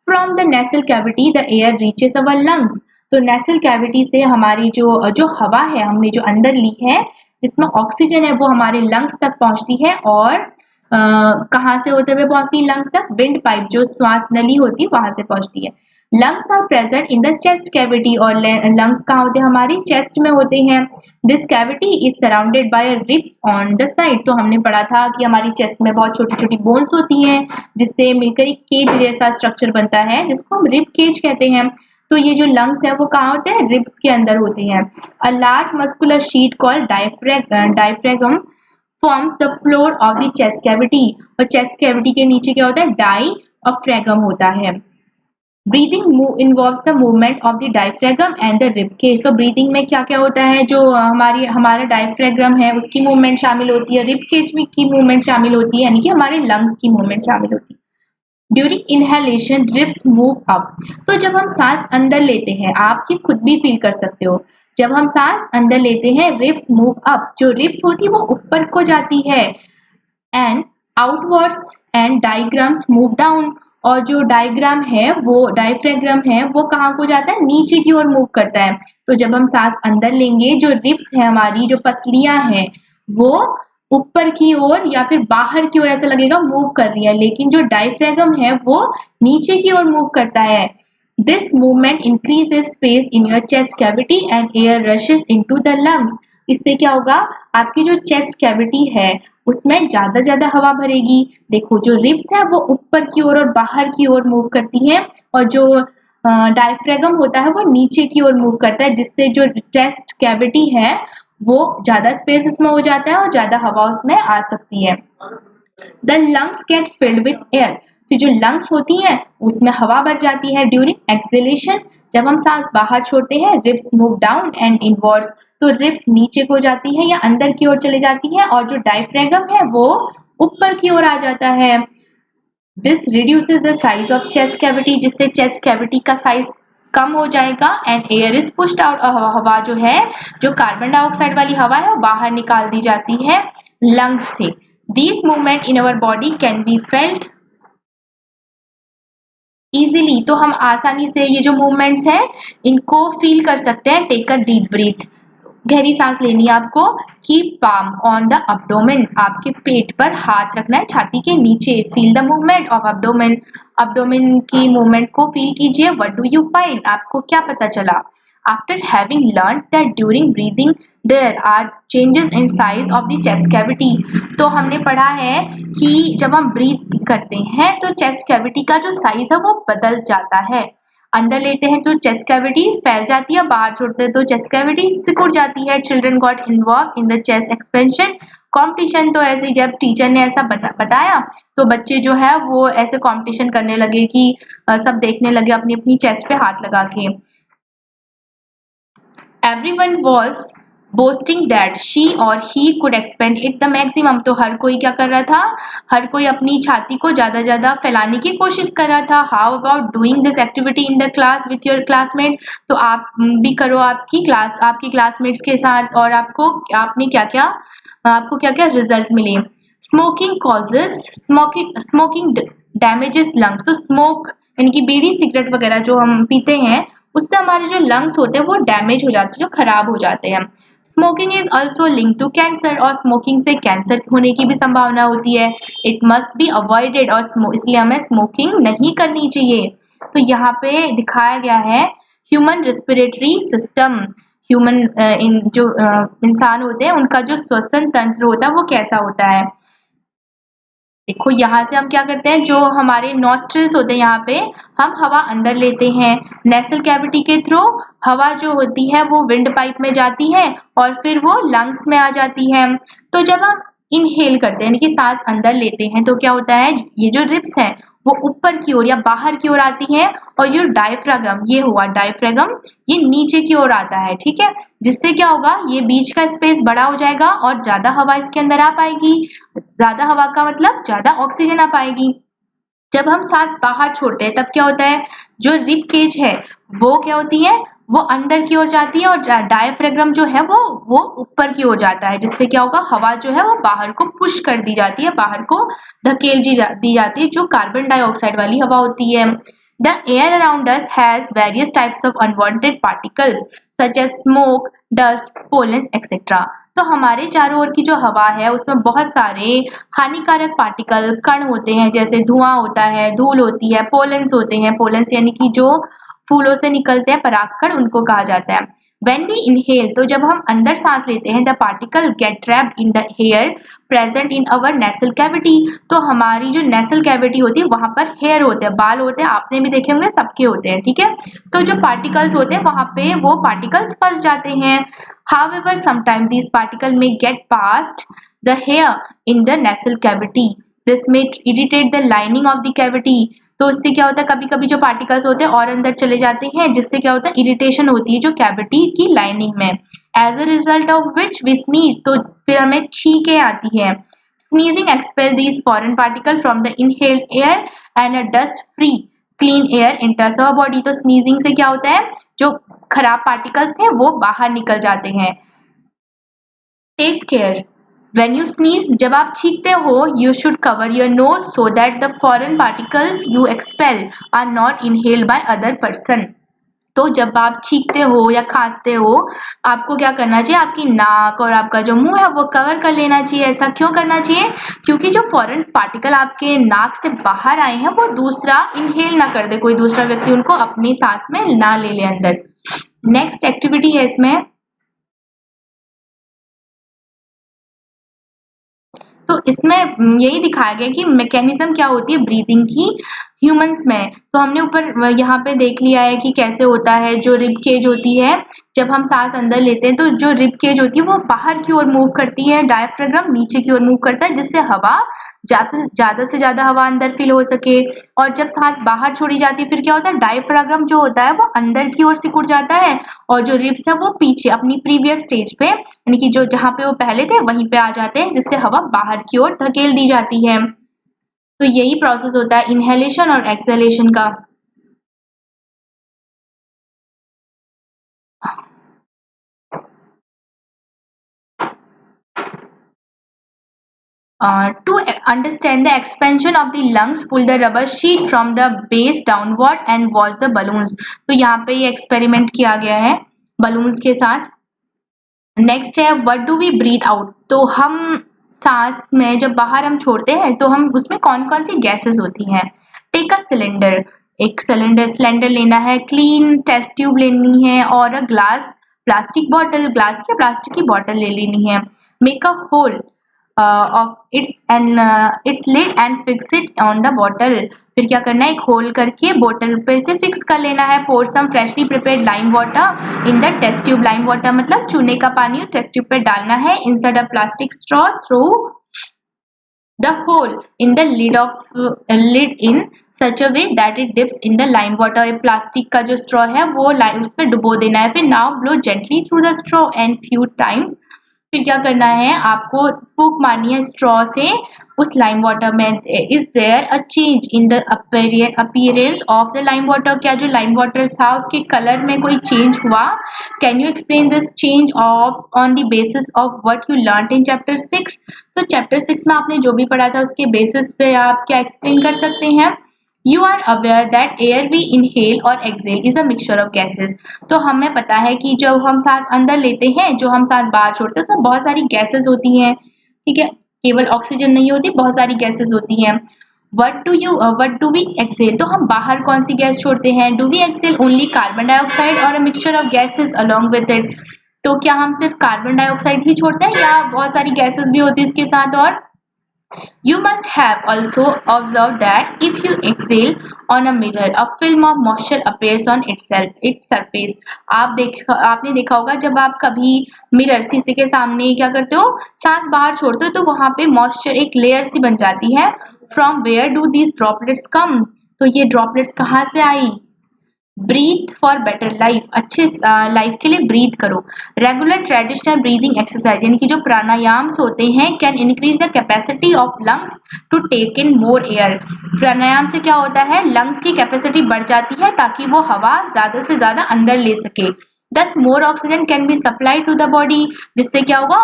From the nasal cavity the air reaches our lungs. तो नेसल कैविटी से हमारी जो हवा है हमने जो अंदर ली है जिसमें ऑक्सीजन है वो हमारे लंग्स तक पहुंचती है। और कहाँ से होते हुए पहुंचती है लंग्स तक, विंड पाइप जो श्वास नली होती है वहां से पहुंचती है। Lungs are present in the chest cavity. और लंग्स कहाँ होते हैं, हमारी चेस्ट में होते हैं। This cavity is surrounded by ribs on the side. तो हमने पढ़ा था कि हमारी चेस्ट में बहुत छोटी छोटी बोन्स होती हैं जिससे मिलकर एक केज जैसा स्ट्रक्चर बनता है जिसको हम रिब केज कहते हैं। तो ये जो लंग्स है वो कहाँ होते हैं, रिब्स के अंदर होते हैं। A large muscular sheet called diaphragm forms the floor of the chest cavity. और चेस्ट कैविटी के नीचे क्या होता है, डायफ्रेगम होता है। Breathing involves the movement of the diaphragm and the rib cage. तो ब्रीदिंग में क्या क्या होता है, जो हमारा डायफ्रेगम है उसकी मूवमेंट शामिल होती है, रिब केज में की मूवमेंट शामिल होती है, यानी कि हमारे लंग्स की मूवमेंट शामिल होती है। During inhalation ribs move up. तो जब हम सांस अंदर लेते हैं, आप ये खुद भी फील कर सकते हो, जब हम सांस अंदर लेते हैं रिब्स मूव अप। जो रिब्स होती है वो ऊपर को जाती है। And outwards and diagrams move down. और जो डायफ्रेगम है वो कहाँ को जाता है, नीचे की ओर मूव करता है। तो जब हम सांस अंदर लेंगे जो रिब्स है हमारी जो पसलियां हैं वो ऊपर की ओर या फिर बाहर की ओर ऐसा लगेगा मूव कर रही है, लेकिन जो डायफ्रेगम है वो नीचे की ओर मूव करता है। This movement increases space in your chest cavity and air rashes into the lungs. इससे क्या होगा, आपकी जो चेस्ट कैविटी है उसमें ज्यादा हवा भरेगी। देखो जो रिब्स है वो ऊपर की ओर और बाहर की ओर मूव करती है और जो डायफ्रेगम होता है वो नीचे की ओर मूव करता है, जिससे जो चेस्ट कैविटी है वो ज्यादा स्पेस उसमें हो जाता है और ज्यादा हवा उसमें आ सकती है। The lungs get filled with air. फिर जो लंग्स होती हैं उसमें हवा भर जाती है। ड्यूरिंग एक्सहेलेशन, जब हम सांस बाहर छोड़ते हैं ribs move down and inwards. तो रिब्स नीचे को जाती है या अंदर की ओर चले जाती है और जो डायफ्रेगम है वो ऊपर की ओर आ जाता है। This reduces the size of chest cavity, जिससे चेस्ट कैविटी का साइज कम हो जाएगा। And air is pushed out. हवा जो है, जो कार्बन डाइऑक्साइड वाली हवा है वो बाहर निकाल दी जाती है लंग्स से। These movement in our body can be felt easily। तो हम आसानी से ये जो मूवमेंट्स हैं इनको फील कर सकते हैं। टेक अ डीप ब्रीथ, गहरी सांस लेनी है आपको। Keep palm on the abdomen, आपके पेट पर हाथ रखना है छाती के नीचे। Feel the movement of abdomen, abdomen की मूवमेंट को फील कीजिए। व्हाट डू यू फाइंड, आपको क्या पता चला। After having learned that during breathing there are changes in size of the chest cavity। तो हमने पढ़ा है कि जब हम ब्रीथ करते हैं तो चेस्ट कैविटी का जो साइज है वो बदल जाता है। अंदर लेते हैं तो चेस्ट कैविटी फैल जाती है, बाहर छोड़ते हैं तो चेस्ट कैविटी सिकुड़ जाती है। Children got involve in the chest expansion competition. तो ऐसे ही जब टीचर ने ऐसा बताया तो बच्चे जो है वो ऐसे कॉम्पिटिशन करने लगे कि सब देखने लगे अपनी अपनी चेस्ट पे हाथ लगा के। Everyone was boasting that she or he could expand it the maximum. तो हर कोई क्या कर रहा था, हर कोई अपनी छाती को ज़्यादा ज़्यादा फैलाने की कोशिश कर रहा था। How about doing this activity in the class with your classmate. तो आप भी करो आपकी क्लासमेट्स के साथ, और आपको क्या क्या रिजल्ट मिले। Smoking causes smoking damages lungs. तो स्मोक यानी कि बीड़ी सिगरेट वगैरह जो हम पीते हैं, उससे हमारे जो लंग्स होते हैं वो डैमेज हो जाते हैं, जो खराब हो जाते हैं। Smoking is also link to cancer. और स्मोकिंग से कैंसर होने की भी संभावना होती है। It must be avoided. और इसलिए हमें स्मोकिंग नहीं करनी चाहिए। तो यहाँ पे दिखाया गया है human respiratory system. Human in जो इंसान होते हैं उनका जो श्वसन तंत्र होता है वो कैसा होता है। देखो यहाँ से हम क्या करते हैं, जो हमारे नॉस्ट्रिल्स होते हैं यहाँ पे हम हवा अंदर लेते हैं। नेसल कैविटी के थ्रू हवा जो होती है वो विंड पाइप में जाती है और फिर वो लंग्स में आ जाती है। तो जब हम इनहेल करते हैं यानी कि सांस अंदर लेते हैं तो क्या होता है, ये जो रिब्स हैं वो ऊपर की ओर या बाहर की ओर आती हैं, और जो डायफ्रागम ये हुआ डायफ्रागम, ये नीचे की ओर आता है। ठीक है, जिससे क्या होगा, ये बीच का स्पेस बड़ा हो जाएगा और ज्यादा हवा इसके अंदर आ पाएगी। ज्यादा हवा का मतलब ज्यादा ऑक्सीजन आ पाएगी। जब हम सांस बाहर छोड़ते हैं तब क्या होता है, जो रिब केज है वो क्या होती है, वो अंदर की ओर जाती है, और डायफ्रागम जो है वो ऊपर की ओर जाता है, जिससे क्या होगा, हवा जो है वो बाहर को पुश कर दी जाती है, बाहर को दी जाती है, जो कार्बन डाइऑक्साइड वाली हवा होती है। The air around us has various types of unwanted particles such as smoke, dust, pollens etcetera. तो हमारे चारों ओर की जो हवा है उसमें बहुत सारे हानिकारक पार्टिकल कण होते हैं, जैसे धुआं होता है, धूल होती है, पोलेंस होते हैं। पोलेंस यानी कि जो फूलों से निकलते हैं परागकण, उनको कहा जाता है। When we inhale, तो जब हम अंदर सांस लेते हैं, the particle get trapped in the air present in our nasal cavity। तो हमारी जो nasal cavity होती है वहां पर hair होते हैं, बाल होते हैं, आपने भी देखे होंगे, सबके होते हैं। ठीक है, तो जो particles होते हैं वहां पे वो particles फंस जाते हैं। However, sometimes these particles may get past the hair in the nasal cavity. This may irritate the lining of the cavity। तो इससे क्या होता है, कभी कभी जो पार्टिकल्स होते हैं और अंदर चले जाते हैं, जिससे क्या होता है, इरिटेशन होती है जो कैविटी की लाइनिंग में। As a result of which we sneeze, तो फिर हमें छींकें आती है। Sneezing expel these foreign particle from the inhaled air and a dust free clean air enters our body. तो स्नीजिंग से क्या होता है, जो खराब पार्टिकल्स थे वो बाहर निकल जाते हैं। Take care when you sneeze, जब आप छींकते हो, you should cover your nose so that the foreign particles you expel are not inhaled by other person। तो जब आप छींकते हो या खांसते हो, आपको क्या करना चाहिए, आपकी नाक और आपका जो मुंह है वो कवर कर लेना चाहिए। ऐसा क्यों करना चाहिए, क्योंकि जो फॉरेन पार्टिकल आपके नाक से बाहर आए हैं वो दूसरा इनहेल ना कर दे, कोई दूसरा व्यक्ति उनको अपनी सांस में ना ले ले अंदर। नेक्स्ट एक्टिविटी है इसमें, तो इसमें यही दिखाया गया कि मैकेनिज्म क्या होती है ब्रीदिंग की ह्यूमंस में। तो हमने ऊपर यहाँ पे देख लिया है कि कैसे होता है। जो रिब केज होती है, जब हम सांस अंदर लेते हैं तो जो रिब केज होती है वो बाहर की ओर मूव करती है, डायफ्रागम नीचे की ओर मूव करता है, जिससे हवा ज्यादा से ज्यादा हवा अंदर फिल हो सके। और जब सांस बाहर छोड़ी जाती है फिर क्या होता है, डायफ्रागम जो होता है वो अंदर की ओर सिकुड़ जाता है, और जो रिब्स है वो पीछे अपनी प्रीवियस स्टेज पे यानी कि जो जहाँ पे वो पहले थे वहीं पे आ जाते हैं, जिससे हवा बाहर की ओर धकेल दी जाती है। तो यही प्रोसेस होता है इनहेलेशन और एक्सहेलेशन का। To understand the expansion of the lungs, pull the rubber sheet from the base downward and watch the balloons। तो यहाँ पे ये एक्सपेरिमेंट किया गया है बलून्स के साथ। नेक्स्ट है what do we breathe out. तो हम सांस में जब बाहर हम छोड़ते हैं तो हम उसमें कौन कौन सी गैसेस होती हैं। टेक अ सिलेंडर, एक सिलेंडर लेना है, क्लीन टेस्ट ट्यूब लेनी है, और अ ग्लास प्लास्टिक की बॉटल ले लेनी है। Make a hole of its lid and fix it on the bottle। फिर क्या करना है, एक होल करके बोतल पे से फिक्स कर लेना है। pour some freshly prepared lime water in the test tube। lime water मतलब चूने का पानी टेस्ट ट्यूब पे डालना है। insert a plastic straw through the hole in the lid in such a way that it dips in the lime water. Plastic का जो straw है वो उस पर डुबो देना है। फिर now blow gently through the straw and few times. फिर क्या करना है, आपको फूंक मारनी है स्ट्रॉ से उस लाइम वाटर में। Is there a change in the appearance of the lime water? क्या जो लाइम वाटर था उसके कलर में कोई चेंज हुआ? Can you explain this change of on the basis of what you learned in chapter 6? तो chapter 6 में आपने जो भी पढ़ा था उसके बेसिस पे आप क्या एक्सप्लेन कर सकते हैं? You are aware that air we inhale और exhale is a mixture of gases. तो हमें पता है कि जब हम सांस अंदर लेते हैं, जो हम सांस बाहर छोड़ते हैं, उसमें बहुत सारी गैसेस होती हैं। ठीक है, केवल ऑक्सीजन नहीं होती, बहुत सारी गैसेस होती हैं। What do we exhale? तो हम बाहर कौन सी गैस छोड़ते हैं? Do we exhale only carbon dioxide or a mixture of gases along with it? तो क्या हम सिर्फ कार्बन डाइऑक्साइड ही छोड़ते हैं या बहुत सारी गैसेस भी होती है इसके साथ? और you must have also observed that if you exhale on a mirror, a film of moisture appears on its surface. आपने देखा होगा जब आप कभी मिरर शीशे के सामने क्या करते हो, सांस बाहर छोड़ते हो तो वहां पे मॉइस्चर एक लेयर सी बन जाती है। From where do these droplets come? तो ये ड्रॉपलेट्स कहाँ से आई? ब्रीथ फॉर बेटर लाइफ, अच्छे लाइफ के लिए ब्रीथ करो। रेगुलर ट्रेडिशनल ब्रीदिंग एक्सरसाइज यानी कि जो प्राणायाम्स होते हैं can increase the capacity of lungs to take in more air. Pranayam से क्या होता है, लंग्स की कैपेसिटी बढ़ जाती है ताकि वो हवा ज्यादा से ज्यादा अंदर ले सके। Thus more oxygen can be supply to the body, जिससे क्या होगा,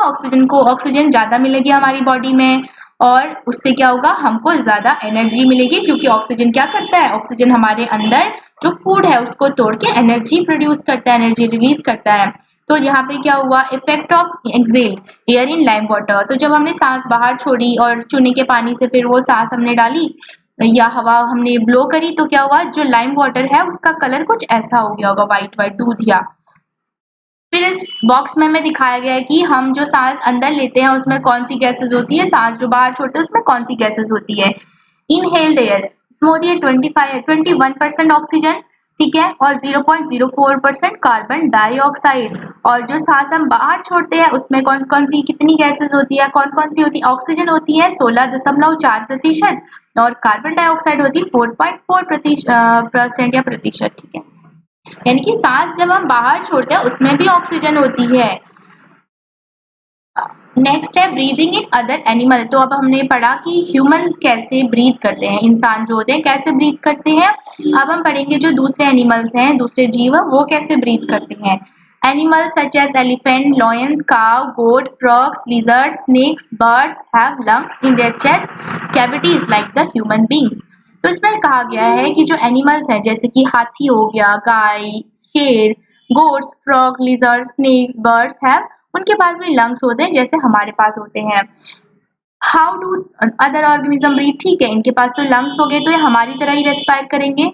ऑक्सीजन ज्यादा मिलेगी हमारी बॉडी में और उससे क्या होगा, हमको ज्यादा एनर्जी मिलेगी। क्योंकि ऑक्सीजन क्या करता है, ऑक्सीजन हमारे अंदर जो फूड है उसको तोड़ के एनर्जी प्रोड्यूस करता है, एनर्जी रिलीज करता है। तो यहाँ पे क्या हुआ, effect of exhaled air in lime water. तो जब हमने सांस बाहर छोड़ी और चूने के पानी से फिर वो सांस हमने डाली या हवा हमने ब्लो करी तो क्या हुआ, जो लाइम वाटर है उसका कलर कुछ ऐसा हो गया होगा, व्हाइट व्हाइट दूधिया। फिर इस बॉक्स में हमें दिखाया गया है कि हम जो सांस अंदर लेते हैं उसमें कौन सी गैसेस होती है, सांस जो बाहर छोड़ते हैं उसमें कौन सी गैसेस होती है। इनहेल्ड एयर इसमें होती है 21% ऑक्सीजन, ठीक है, और 0.04% कार्बन डाइऑक्साइड। और जो सांस हम बाहर छोड़ते हैं उसमें कौन कौन सी कितनी गैसेस होती है, कौन कौन सी होती है? ऑक्सीजन होती है 16.4% और कार्बन डाइऑक्साइड होती है 4.4% या प्रतिशत, ठीक है। यानी कि सांस जब हम बाहर छोड़ते हैं उसमें भी ऑक्सीजन होती है। नेक्स्ट है ब्रीदिंग इन अदर एनिमल। तो अब हमने पढ़ा कि ह्यूमन कैसे ब्रीथ करते हैं, इंसान जो होते हैं कैसे ब्रीथ करते हैं। अब हम पढ़ेंगे जो दूसरे एनिमल्स हैं, दूसरे जीव वो कैसे ब्रीथ करते हैं। Animals such as elephant, lions, cow, goat, frogs, lizard, snakes, birds have lungs in their chest cavities like the human beings. तो इसमें कहा गया है कि जो एनिमल्स हैं जैसे कि हाथी हो गया, गाय, शेर, goats, frog, lizard, snakes, birds have, उनके पास भी लंग्स होते हैं जैसे हमारे पास होते हैं। How do other organism breathe? ठीक है, इनके पास तो लंग्स हो गए तो ये हमारी तरह ही रेस्पायर करेंगे।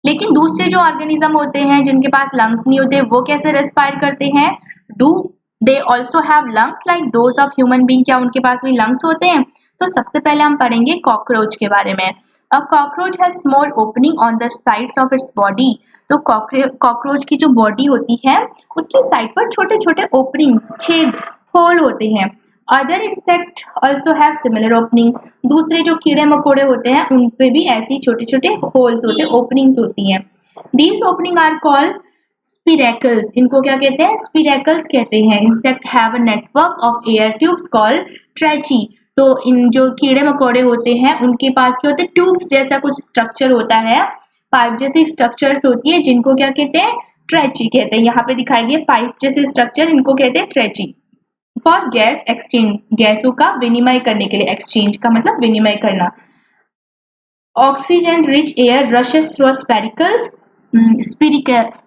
लेकिन दूसरे जो ऑर्गेनिज्म होते हैं जिनके पास लंग्स नहीं होते वो कैसे रेस्पायर करते हैं? Do they also have lungs like those of human being? क्या उनके पास भी लंग्स होते हैं? तो सबसे पहले हम पढ़ेंगे कॉकरोच के बारे में। A cockroach has small opening on the sides of its body. तो कॉकरोच की जो बॉडी होती है उसकी साइड पर छोटे छोटे ओपनिंग, छेद, होल होते हैं। Other insect also have similar opening. दूसरे जो कीड़े मकोड़े होते हैं उन पे भी ऐसी छोटे छोटे होल्स होते हैं, ओपनिंग्स होती हैं। These opening are called spiracles. इनको क्या कहते हैं? स्पिरेकल्स कहते हैं। Insect have a network of air tubes called tracheae. तो इन जो कीड़े मकोड़े होते हैं उनके पास क्या होते हैं, ट्यूब्स जैसा कुछ स्ट्रक्चर होता है, पाइप जैसी स्ट्रक्चर्स होती है जिनको क्या कहते हैं, ट्रेची कहते हैं। यहाँ पे दिखाई गए पाइप जैसे स्ट्रक्चर, इनको कहते हैं ट्रेची। फॉर गैस एक्सचेंज, गैसों का विनिमय करने के लिए, एक्सचेंज का मतलब विनिमय करना। Oxygen rich air rushes through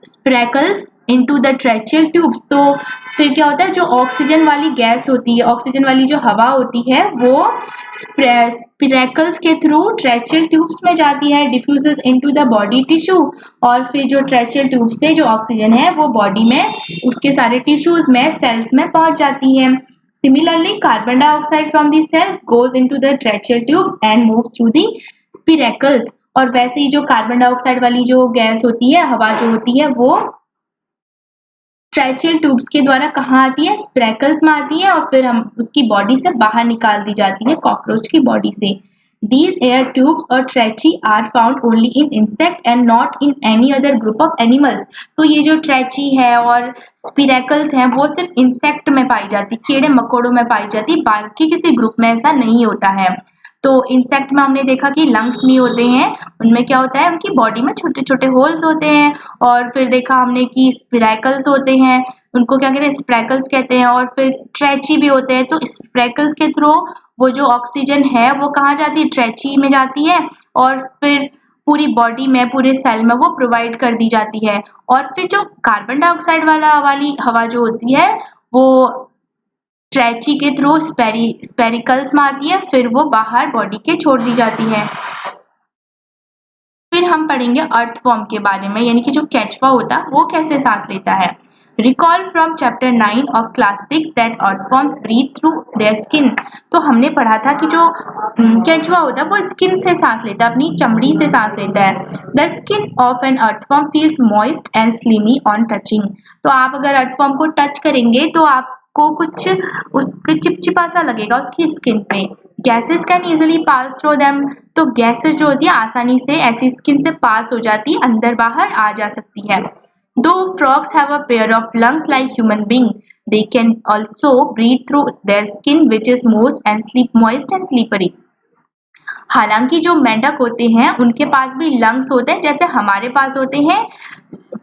spiracles into the tracheal tubes. तो फिर क्या होता है, जो ऑक्सीजन वाली गैस होती है, ऑक्सीजन वाली जो हवा होती है वो स्पिरेकल्स के थ्रू ट्रेचियल ट्यूब्स में जाती है, diffuses into the body tissue. और फिर जो ट्रेचियल ट्यूब से जो ऑक्सीजन है वो बॉडी में उसके सारे टिश्यूज में, सेल्स में पहुंच जाती है। Similarly, carbon dioxide from these cells goes into the tracheal tubes and moves through the spiracles। और वैसे ही जो कार्बन डाइऑक्साइड वाली जो गैस होती है, हवा जो होती है, वो ट्रेचियल ट्यूब्स के द्वारा कहाँ आती है, स्पिरेकल्स में आती है और फिर हम उसकी बॉडी से बाहर निकाल दी जाती है, कॉकरोच की बॉडी से। These air tubes or tracheae are found only in insect and not in any other group of animals. तो ये जो tracheae है और spiracles हैं वो सिर्फ इंसेक्ट में पाई जाती, कीड़े मकोड़ों में पाई जाती, बाकी किसी ग्रुप में ऐसा नहीं होता है। तो इंसेक्ट में हमने देखा कि लंग्स नहीं होते हैं, उनमें क्या होता है, उनकी बॉडी में छोटे छोटे होल्स होते हैं। और फिर देखा हमने कि स्पिरैकल्स होते हैं, उनको क्या कहते हैं, स्प्रैकल्स कहते हैं। और फिर ट्रेची भी होते हैं। तो स्प्रैकल्स के थ्रू वो जो ऑक्सीजन है वो कहाँ जाती है, ट्रेची में जाती है और फिर पूरी बॉडी में, पूरे सेल में वो प्रोवाइड कर दी जाती है। और फिर जो कार्बन डाइऑक्साइड वाली हवा जो होती है वो ट्रेची के थ्रू स्पेरिकल्स में आती है, फिर वो बाहर बॉडी के छोड़ दी जाती है। फिर हम पढ़ेंगे अर्थवॉर्म के बारे में, यानी कि जो केचुआ होता है वो कैसे सांस लेता है। Recall from chapter 9 of class 6 that earthworms breathe through their skin। तो हमने पढ़ा था कि जो केचुआ होता है वो स्किन से सांस लेता है, अपनी चमड़ी से सांस लेता है। The skin of an earthworm feels moist and slimy on touching। तो आप अगर अर्थवॉर्म को टच करेंगे तो आपको कुछ उसके चिपचिपा सा लगेगा उसकी स्किन पे। Gases can easily pass through them. तो गैसेस जो होती है आसानी से ऐसी स्किन से पास हो जाती है, अंदर बाहर आ जा सकती है। Though frogs have a pair of lungs like human being, they can also breathe through their skin, which is moist and slippery। हालांकि जो मेंढक होते हैं उनके पास भी लंग्स होते हैं जैसे हमारे पास होते हैं,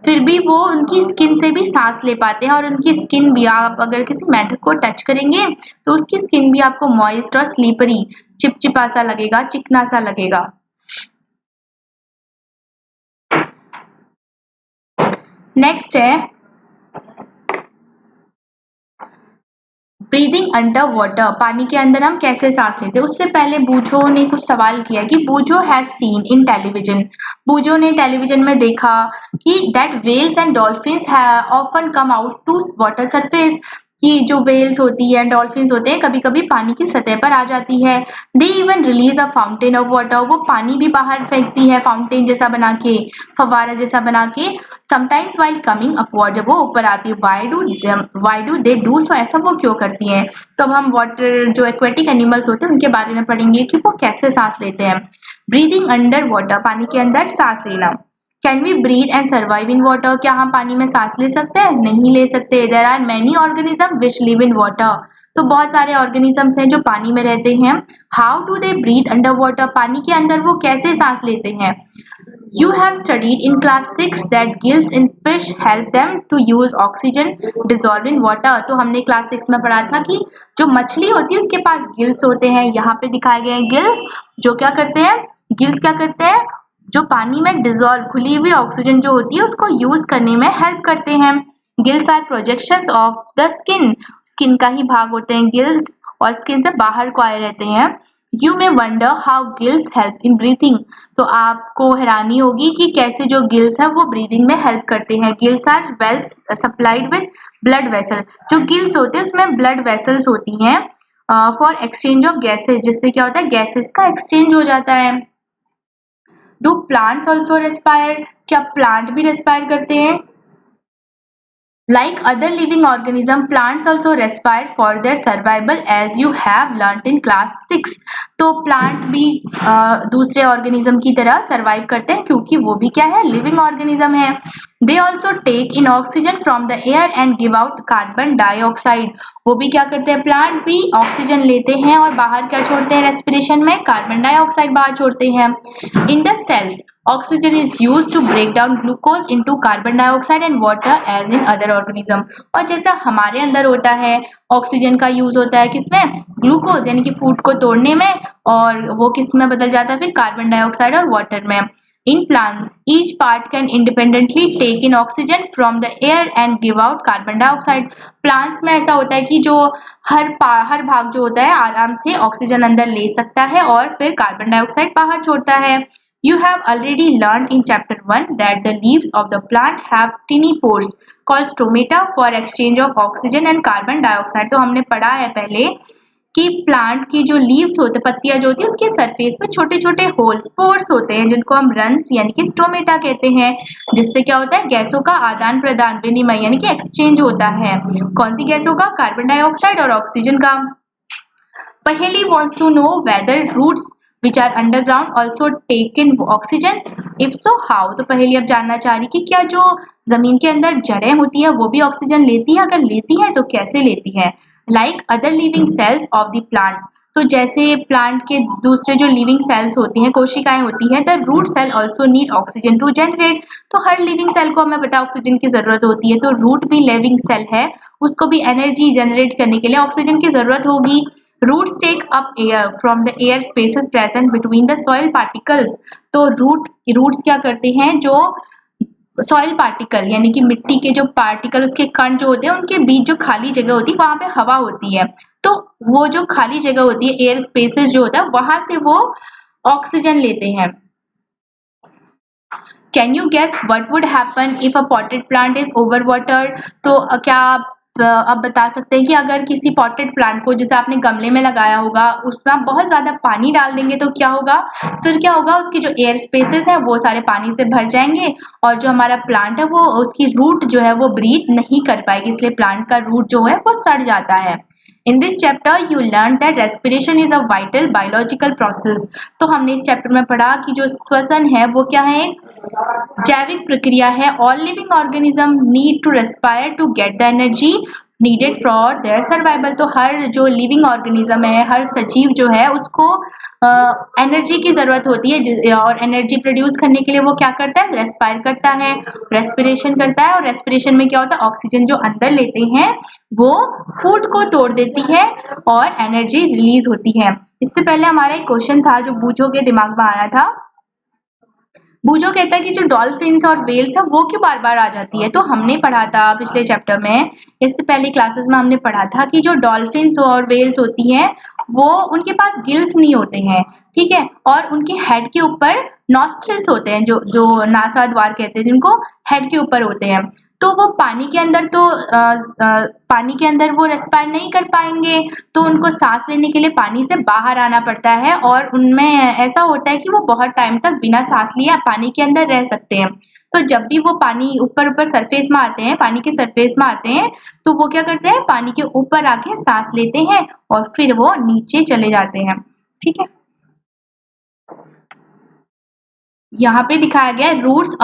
फिर भी वो उनकी स्किन से भी सांस ले पाते हैं। और उनकी स्किन भी, आप अगर किसी मेंढक को टच करेंगे तो उसकी स्किन भी आपको मॉइस्ट और स्लीपरी, चिपचिपा सा लगेगा, चिकना सा लगेगा। नेक्स्ट है ब्रीदिंग अंडर वाटर। पानी के अंदर हम कैसे सांस लेते हैं। उससे पहले बूझो ने कुछ सवाल किया कि बूझो हैज सीन इन टेलीविजन। बूझो ने टेलीविजन में देखा कि that whales and dolphins often come out to water surface, कि जो वेल्स होती है, डॉल्फिन्स होते हैं, कभी कभी पानी की सतह पर आ जाती है। They even release a fountain of water. वो पानी भी बाहर फेंकती है फाउंटेन जैसा बना के, फव्वारा जैसा बना के। समटाइम्स वाइल कमिंग अपवर्ड, जब वो ऊपर आती है। Why do they do so, ऐसा वो क्यों करती हैं। तो अब हम वाटर जो एक्वेटिक एनिमल्स होते हैं उनके बारे में पढ़ेंगे कि वो कैसे सांस लेते हैं। ब्रीदिंग अंडर वाटर, पानी के अंदर सांस लेना। Can we breathe and survive in water, क्या हम पानी में सांस ले सकते हैं, नहीं ले सकते। There are many organism which live in water. तो बहुत सारे ऑर्गेनिजम्स हैं जो पानी में रहते हैं। How do they breathe under water, पानी के अंदर वो कैसे सांस लेते हैं। You have studied in class 6 that gills in fish help them to use oxygen dissolved in water। तो हमने क्लास 6 में पढ़ा था कि जो मछली होती है उसके पास गिल्स होते हैं, यहाँ पे दिखाए गए हैं गिल्स, जो क्या करते हैं, गिल्स क्या करते हैं, जो पानी में डिजोल्व खुली हुई ऑक्सीजन जो होती है उसको यूज करने में हेल्प करते हैं। Gills are projections of the skin, skin का ही भाग होते हैं गिल्स, और स्किन से बाहर को आए रहते हैं। You may wonder how gills help in breathing. तो आपको हैरानी होगी कि कैसे जो गिल्स है वो ब्रीदिंग में हेल्प करते हैं। Gills are well supplied with blood vessel. जो गिल्स होते हैं उसमें ब्लड वेसल्स होती हैं फॉर एक्सचेंज ऑफ गैसेज, जिससे क्या होता है, गैसेस का एक्सचेंज हो जाता है। डू प्लांट्स ऑल्सो रेस्पायर, क्या प्लांट भी रेस्पायर करते हैं। Like other living organism, plants also respire for their survival as you have learnt in class 6। तो प्लांट भी दूसरे ऑर्गेनिज्म की तरह सर्वाइव करते हैं क्योंकि वो भी क्या है, लिविंग ऑर्गेनिज्म है। They also take in oxygen from the air and give out carbon dioxide. वो भी क्या करते हैं, प्लांट भी ऑक्सीजन लेते हैं और बाहर क्या छोड़ते हैं, रेस्पिरेशन में कार्बन डाइऑक्साइड बाहर छोड़ते हैं। In the cells oxygen is used to break down glucose into carbon dioxide and water as in other organism. और जैसा हमारे अंदर होता है, ऑक्सीजन का यूज होता है किसमें, ग्लूकोज यानी कि फूड को तोड़ने में, और वो किस में बदल जाता है फिर, कार्बन डाइऑक्साइड और वाटर में। In plants, each part can independently take in oxygen from the air and give out carbon dioxide। Plants में ऐसा होता है कि जो हर भाग जो होता है आराम से ऑक्सीजन अंदर ले सकता है और फिर कार्बन डाइऑक्साइड बाहर छोड़ता है। You have already learned in chapter 1 that the leaves of the plant have tiny pores called stomata for exchange of oxygen and carbon dioxide। तो हमने पढ़ा है पहले कि प्लांट की जो लीव्स होते, पत्तियां जो होती है उसके सरफेस पे छोटे छोटे होल्स, पोर्स होते हैं जिनको हम रंध्र यानी कि स्टोमेटा कहते हैं, जिससे क्या होता है, गैसों का आदान प्रदान, विनिमय यानी कि एक्सचेंज होता है। कौन सी गैसों का, कार्बन डाइऑक्साइड और ऑक्सीजन का। पहेली wants to know whether roots which are underground also take in oxygen? If so, how? तो पहले अब जानना चाह रही कि क्या जो जमीन के अंदर जड़ें होती है वो भी ऑक्सीजन लेती है, अगर लेती है तो कैसे लेती है? Like other living cells of the plant, तो जैसे प्लांट के दूसरे जो लिविंग सेल्स होती हैं, कोशिकाएं होती हैं, the root cell also need oxygen to generate. तो हर लिविंग सेल को हमें पता है ऑक्सीजन की जरूरत होती है, तो रूट भी लिविंग सेल है, उसको भी एनर्जी जनरेट करने के लिए ऑक्सीजन की जरूरत होगी। Roots take up air from the air spaces present between the soil particles, तो रूट्स क्या करते हैं, जो सॉइल पार्टिकल यानी कि मिट्टी के जो पार्टिकल, उसके कण जो होते हैं, उनके बीच जो खाली जगह होती है वहां पे हवा होती है, तो वो जो खाली जगह होती है, एयर स्पेसेस जो होता है, वहां से वो ऑक्सीजन लेते हैं। Can you guess what would happen if a potted plant is over watered? तो क्या आप अब बता सकते हैं कि अगर किसी पॉटेड प्लांट को, जैसे आपने गमले में लगाया होगा, उसमें आप बहुत ज्यादा पानी डाल देंगे तो क्या होगा? फिर क्या होगा, उसकी जो एयर स्पेसेस है वो सारे पानी से भर जाएंगे और जो हमारा प्लांट है वो, उसकी रूट जो है वो ब्रीथ नहीं कर पाएगी, इसलिए प्लांट का रूट जो है वो सड़ जाता है। In this chapter you learned that respiration is a vital biological process, तो हमने इस चैप्टर में पढ़ा कि जो श्वसन है वो क्या है, जैविक प्रक्रिया है। All living organism need to respire to get the energy needed for their survival, तो हर जो लिविंग ऑर्गेनिज्म है, हर सजीव जो है, उसको एनर्जी की जरूरत होती है, और एनर्जी प्रोड्यूस करने के लिए वो क्या करता है, रेस्पायर करता है, रेस्पिरेशन करता है। और रेस्पिरेशन में क्या होता है, ऑक्सीजन जो अंदर लेते हैं वो फूड को तोड़ देती है और एनर्जी रिलीज होती है। इससे पहले हमारा एक क्वेश्चन था जो बूझो के दिमाग में आया था। बूझो कहता है कि जो डॉल्फिन्स और वेल्स है वो क्यों बार बार आ जाती है, तो हमने पढ़ा था पिछले चैप्टर में, इससे पहले क्लासेस में हमने पढ़ा था कि जो डॉल्फिन्स और वेल्स होती हैं वो, उनके पास गिल्स नहीं होते हैं, ठीक है, और उनके हेड के ऊपर नॉस्ट्रिल्स होते हैं, जो जो नासा द्वार कहते हैं, जिनको हेड के ऊपर होते हैं, तो वो पानी के अंदर पानी के अंदर वो रेस्पायर नहीं कर पाएंगे, तो उनको सांस लेने के लिए पानी से बाहर आना पड़ता है, और उनमें ऐसा होता है कि वो बहुत टाइम तक बिना सांस लिए पानी के अंदर रह सकते हैं। तो जब भी वो पानी ऊपर ऊपर सरफेस में आते हैं, पानी के सरफेस में आते हैं, तो वो क्या करते हैं, पानी के ऊपर आके सांस लेते हैं और फिर वो नीचे चले जाते हैं, ठीक है। यहाँ पे दिखाया गया है roots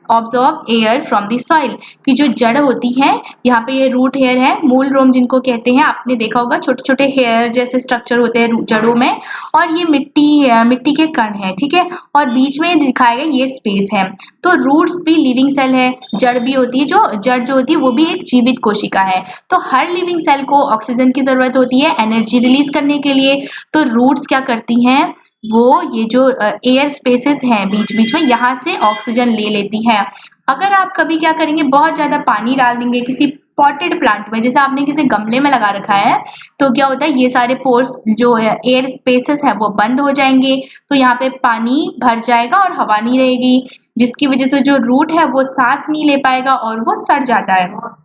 absorb air from the soil, की जो जड़ होती है, यहाँ पे ये रूट हेयर है, मूल रोम जिनको कहते हैं, आपने देखा होगा छोटे छोटे हेयर जैसे स्ट्रक्चर होते हैं जड़ों में, और ये मिट्टी के कण है, ठीक है, और बीच में दिखाया गया ये स्पेस है। तो रूट्स भी लिविंग सेल है, जड़ भी होती है, जो जड़ जो होती है वो भी एक जीवित कोशिका है। तो हर लिविंग सेल को ऑक्सीजन की जरूरत होती है एनर्जी रिलीज करने के लिए, तो रूट्स क्या करती हैं, वो ये जो एयर स्पेसेस हैं बीच बीच में, यहाँ से ऑक्सीजन ले लेती है। अगर आप कभी क्या करेंगे, बहुत ज्यादा पानी डाल देंगे किसी पॉटेड प्लांट में, जैसे आपने किसी गमले में लगा रखा है, तो क्या होता है, ये सारे पोर्स जो एयर स्पेसेस है वो बंद हो जाएंगे, तो यहाँ पे पानी भर जाएगा और हवा नहीं रहेगी, जिसकी वजह से जो रूट है वो सांस नहीं ले पाएगा और वो सड़ जाता है।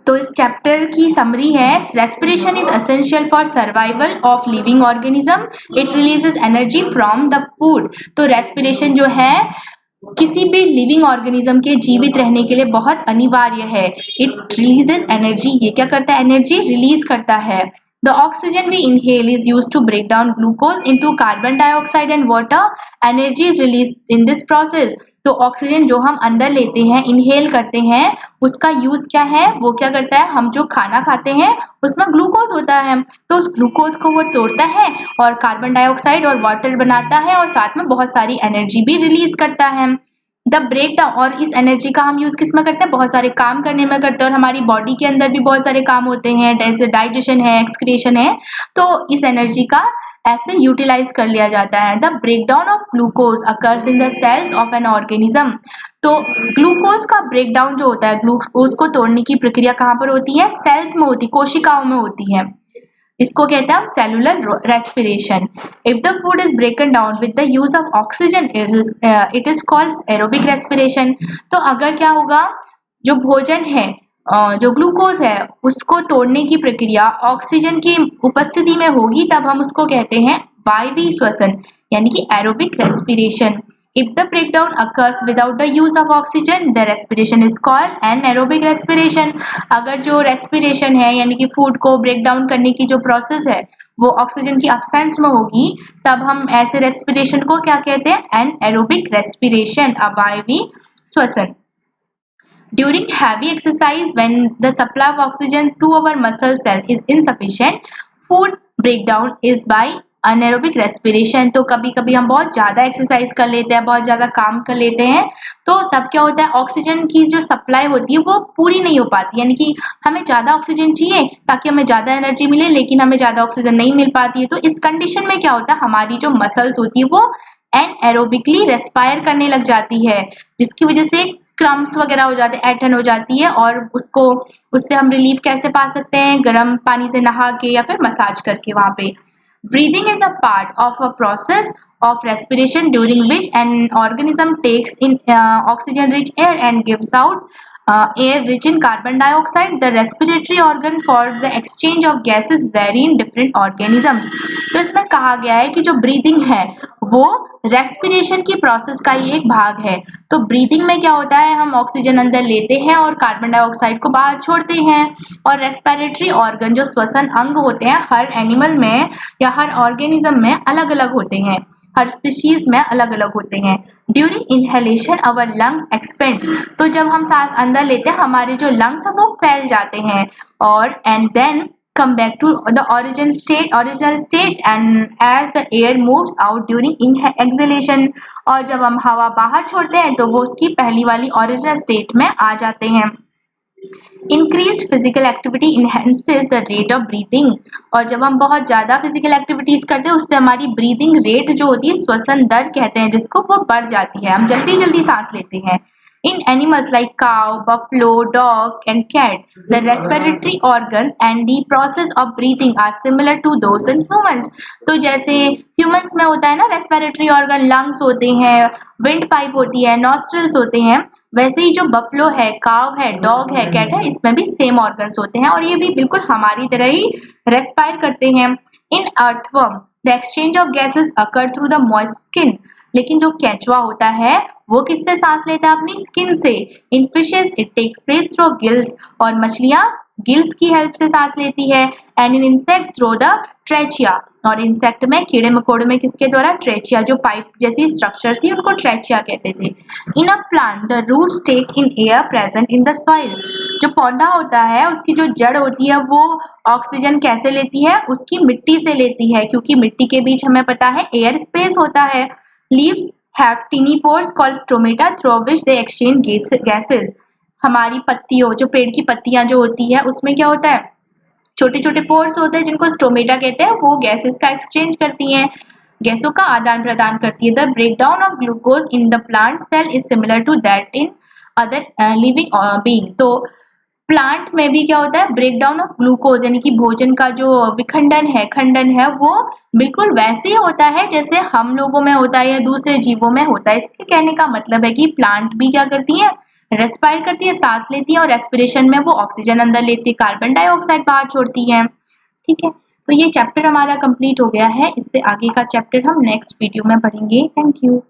तो इस चैप्टर की समरी है, respiration is essential for survival of living organism, it releases energy from the food. तो रेस्पिरेशन जो है किसी भी लिविंग ऑर्गेनिज्म के जीवित रहने के लिए बहुत अनिवार्य है। इट रिलीजेस एनर्जी, ये क्या करता है, एनर्जी रिलीज करता है। The oxygen we inhale is used to break down glucose into carbon dioxide and water. Energy is released in this process. तो ऑक्सीजन जो हम अंदर लेते हैं, इनहेल करते हैं, उसका यूज क्या है, वो क्या करता है, हम जो खाना खाते हैं उसमें ग्लूकोज होता है, तो उस ग्लूकोज को वो तोड़ता है और कार्बन डाइऑक्साइड और वाटर बनाता है, और साथ में बहुत सारी एनर्जी भी रिलीज करता है। द ब्रेक डाउन, और इस एनर्जी का हम यूज किस में करते हैं, बहुत सारे काम करने में करते हैं, और हमारी बॉडी के अंदर भी बहुत सारे काम होते हैं, जैसे डाइजेशन है, एक्सक्रीशन है, तो इस एनर्जी का ऐसे यूटिलाइज कर लिया जाता है। The breakdown of glucose occurs in the cells of an organism, तो ग्लूकोज का ब्रेकडाउन जो होता है, ग्लूकोज को तोड़ने की प्रक्रिया कहाँ पर होती है, सेल्स में होती, कोशिकाओं में होती है, इसको कहते हैं हम cellular respiration. If the food is ब्रेकन down with the use of oxygen, it is called aerobic respiration. तो अगर क्या होगा, जो भोजन है, जो ग्लूकोज है, उसको तोड़ने की प्रक्रिया ऑक्सीजन की उपस्थिति में होगी, तब हम उसको कहते हैं वायवीय श्वसन, यानी कि aerobic respiration. If the breakdown occurs without the use of oxygen, the respiration is called anaerobic respiration. अगर जो respiration है, यानी कि फूड को ब्रेक डाउन करने की जो प्रोसेस है, वो ऑक्सीजन की अब्सेंस में होगी, तब हम ऐसे रेस्पिरेशन को क्या कहते हैं? एनएरोबिक रेस्पिरेशन, अवायवीय श्वसन। During heavy exercise, when the supply of oxygen to our muscle cell is insufficient, food breakdown is by anaerobic respiration। तो कभी कभी हम बहुत ज़्यादा एक्सरसाइज कर लेते हैं, बहुत ज़्यादा काम कर लेते हैं, तो तब क्या होता है, ऑक्सीजन की जो सप्लाई होती है वो पूरी नहीं हो पाती, यानी कि हमें ज़्यादा ऑक्सीजन चाहिए ताकि हमें ज़्यादा एनर्जी मिले, लेकिन हमें ज़्यादा ऑक्सीजन नहीं मिल पाती है। तो इस कंडीशन में क्या होता है, हमारी जो मसल्स होती है वो एनएरोबिकली रेस्पायर करने लग जाती है, जिसकी वजह से क्रम्स वगैरह हो जाते हैं, ऐंठन हो जाती है, और उससे हम रिलीफ कैसे पा सकते हैं? गर्म पानी से नहा के या फिर मसाज करके वहाँ पे। Breathing is a part of a process of respiration during which an organism takes in oxygen rich air and gives out air rich in carbon dioxide. The respiratory organ for the exchange of gases vary in different organisms। तो इसमें कहा गया है कि जो breathing है वो respiration की प्रोसेस का ही एक भाग है। तो ब्रीदिंग में क्या होता है, हम ऑक्सीजन अंदर लेते हैं और कार्बन डाइऑक्साइड को बाहर छोड़ते हैं। और रेस्पिरेटरी ऑर्गन जो श्वसन अंग होते हैं हर एनिमल में या हर ऑर्गेनिज्म में अलग अलग होते हैं, हर स्पीशीज में अलग अलग होते हैं। ड्यूरिंग इनहेलेशन अवर लंग्स एक्सपेंड, तो जब हम सांस अंदर लेते हैं हमारे जो लंग्स है वो फैल जाते हैं, और and then come back to the original state and as the air moves out during exhalation, और जब हम हवा बाहर छोड़ते हैं तो वो उसकी पहली वाली ओरिजिनल स्टेट में आ जाते हैं। Increased physical activity enhances the rate of breathing, और जब हम बहुत ज़्यादा फिजिकल एक्टिविटीज़ करते हैं उससे हमारी ब्रीदिंग रेट जो होती है, श्वसन दर कहते हैं जिसको, वो बढ़ जाती है, हम जल्दी जल्दी सांस लेते हैं। In animals like cow, buffalo, dog and cat, the respiratory organs and the process of breathing are similar to those in humans। तो जैसे humans में होता है ना रेस्पिरेटरी ऑर्गन, लंग्स होते हैं, विंड पाइप होती है, नॉस्ट्रल्स होते हैं, वैसे ही जो बफलो है, काव है, डॉग है, कैट है, इसमें भी सेम ऑर्गन्स होते हैं और ये भी बिल्कुल हमारी तरह ही रेस्पायर करते हैं। इन earthworm the exchange of gases occur through the moist skin, लेकिन जो केंचुआ होता है वो किससे सांस लेता है? अपनी स्किन से। In fishes it takes place through gills, और मछलियां गिल्स की हेल्प से सांस लेती है। And in insect through the trachea, और इंसेक्ट में, कीड़े मकोड़े में किसके द्वारा? ट्रेचिया, जो पाइप जैसी स्ट्रक्चर थी उनको ट्रेचिया कहते थे। In a plant the roots take in air present in the soil, जो पौधा होता है उसकी जो जड़ होती है वो ऑक्सीजन कैसे लेती है? उसकी मिट्टी से लेती है, क्योंकि मिट्टी के बीच हमें पता है एयर स्पेस होता है। Leaves have tiny pores called stomata through which they exchange gases। हमारी पत्तियों, जो पेड़ की पत्तियां जो होती है उसमें क्या होता है? छोटे छोटे पोर्स होते हैं जिनको स्टोमेटा कहते हैं, वो गैसेस का एक्सचेंज करती हैं, गैसों का आदान प्रदान करती है। The breakdown of glucose in the plant cell is similar to that in other living being. तो प्लांट में भी क्या होता है? ब्रेकडाउन ऑफ ग्लूकोज, यानी कि भोजन का जो विखंडन है, खंडन है, वो बिल्कुल वैसे ही होता है जैसे हम लोगों में होता है या दूसरे जीवों में होता है। इसके कहने का मतलब है कि प्लांट भी क्या करती है? रेस्पायर करती है, सांस लेती है, और रेस्पिरेशन में वो ऑक्सीजन अंदर लेती है, कार्बन डाइऑक्साइड बाहर छोड़ती है। ठीक है, तो ये चैप्टर हमारा कंप्लीट हो गया है। इससे आगे का चैप्टर हम नेक्स्ट वीडियो में पढ़ेंगे। Thank you.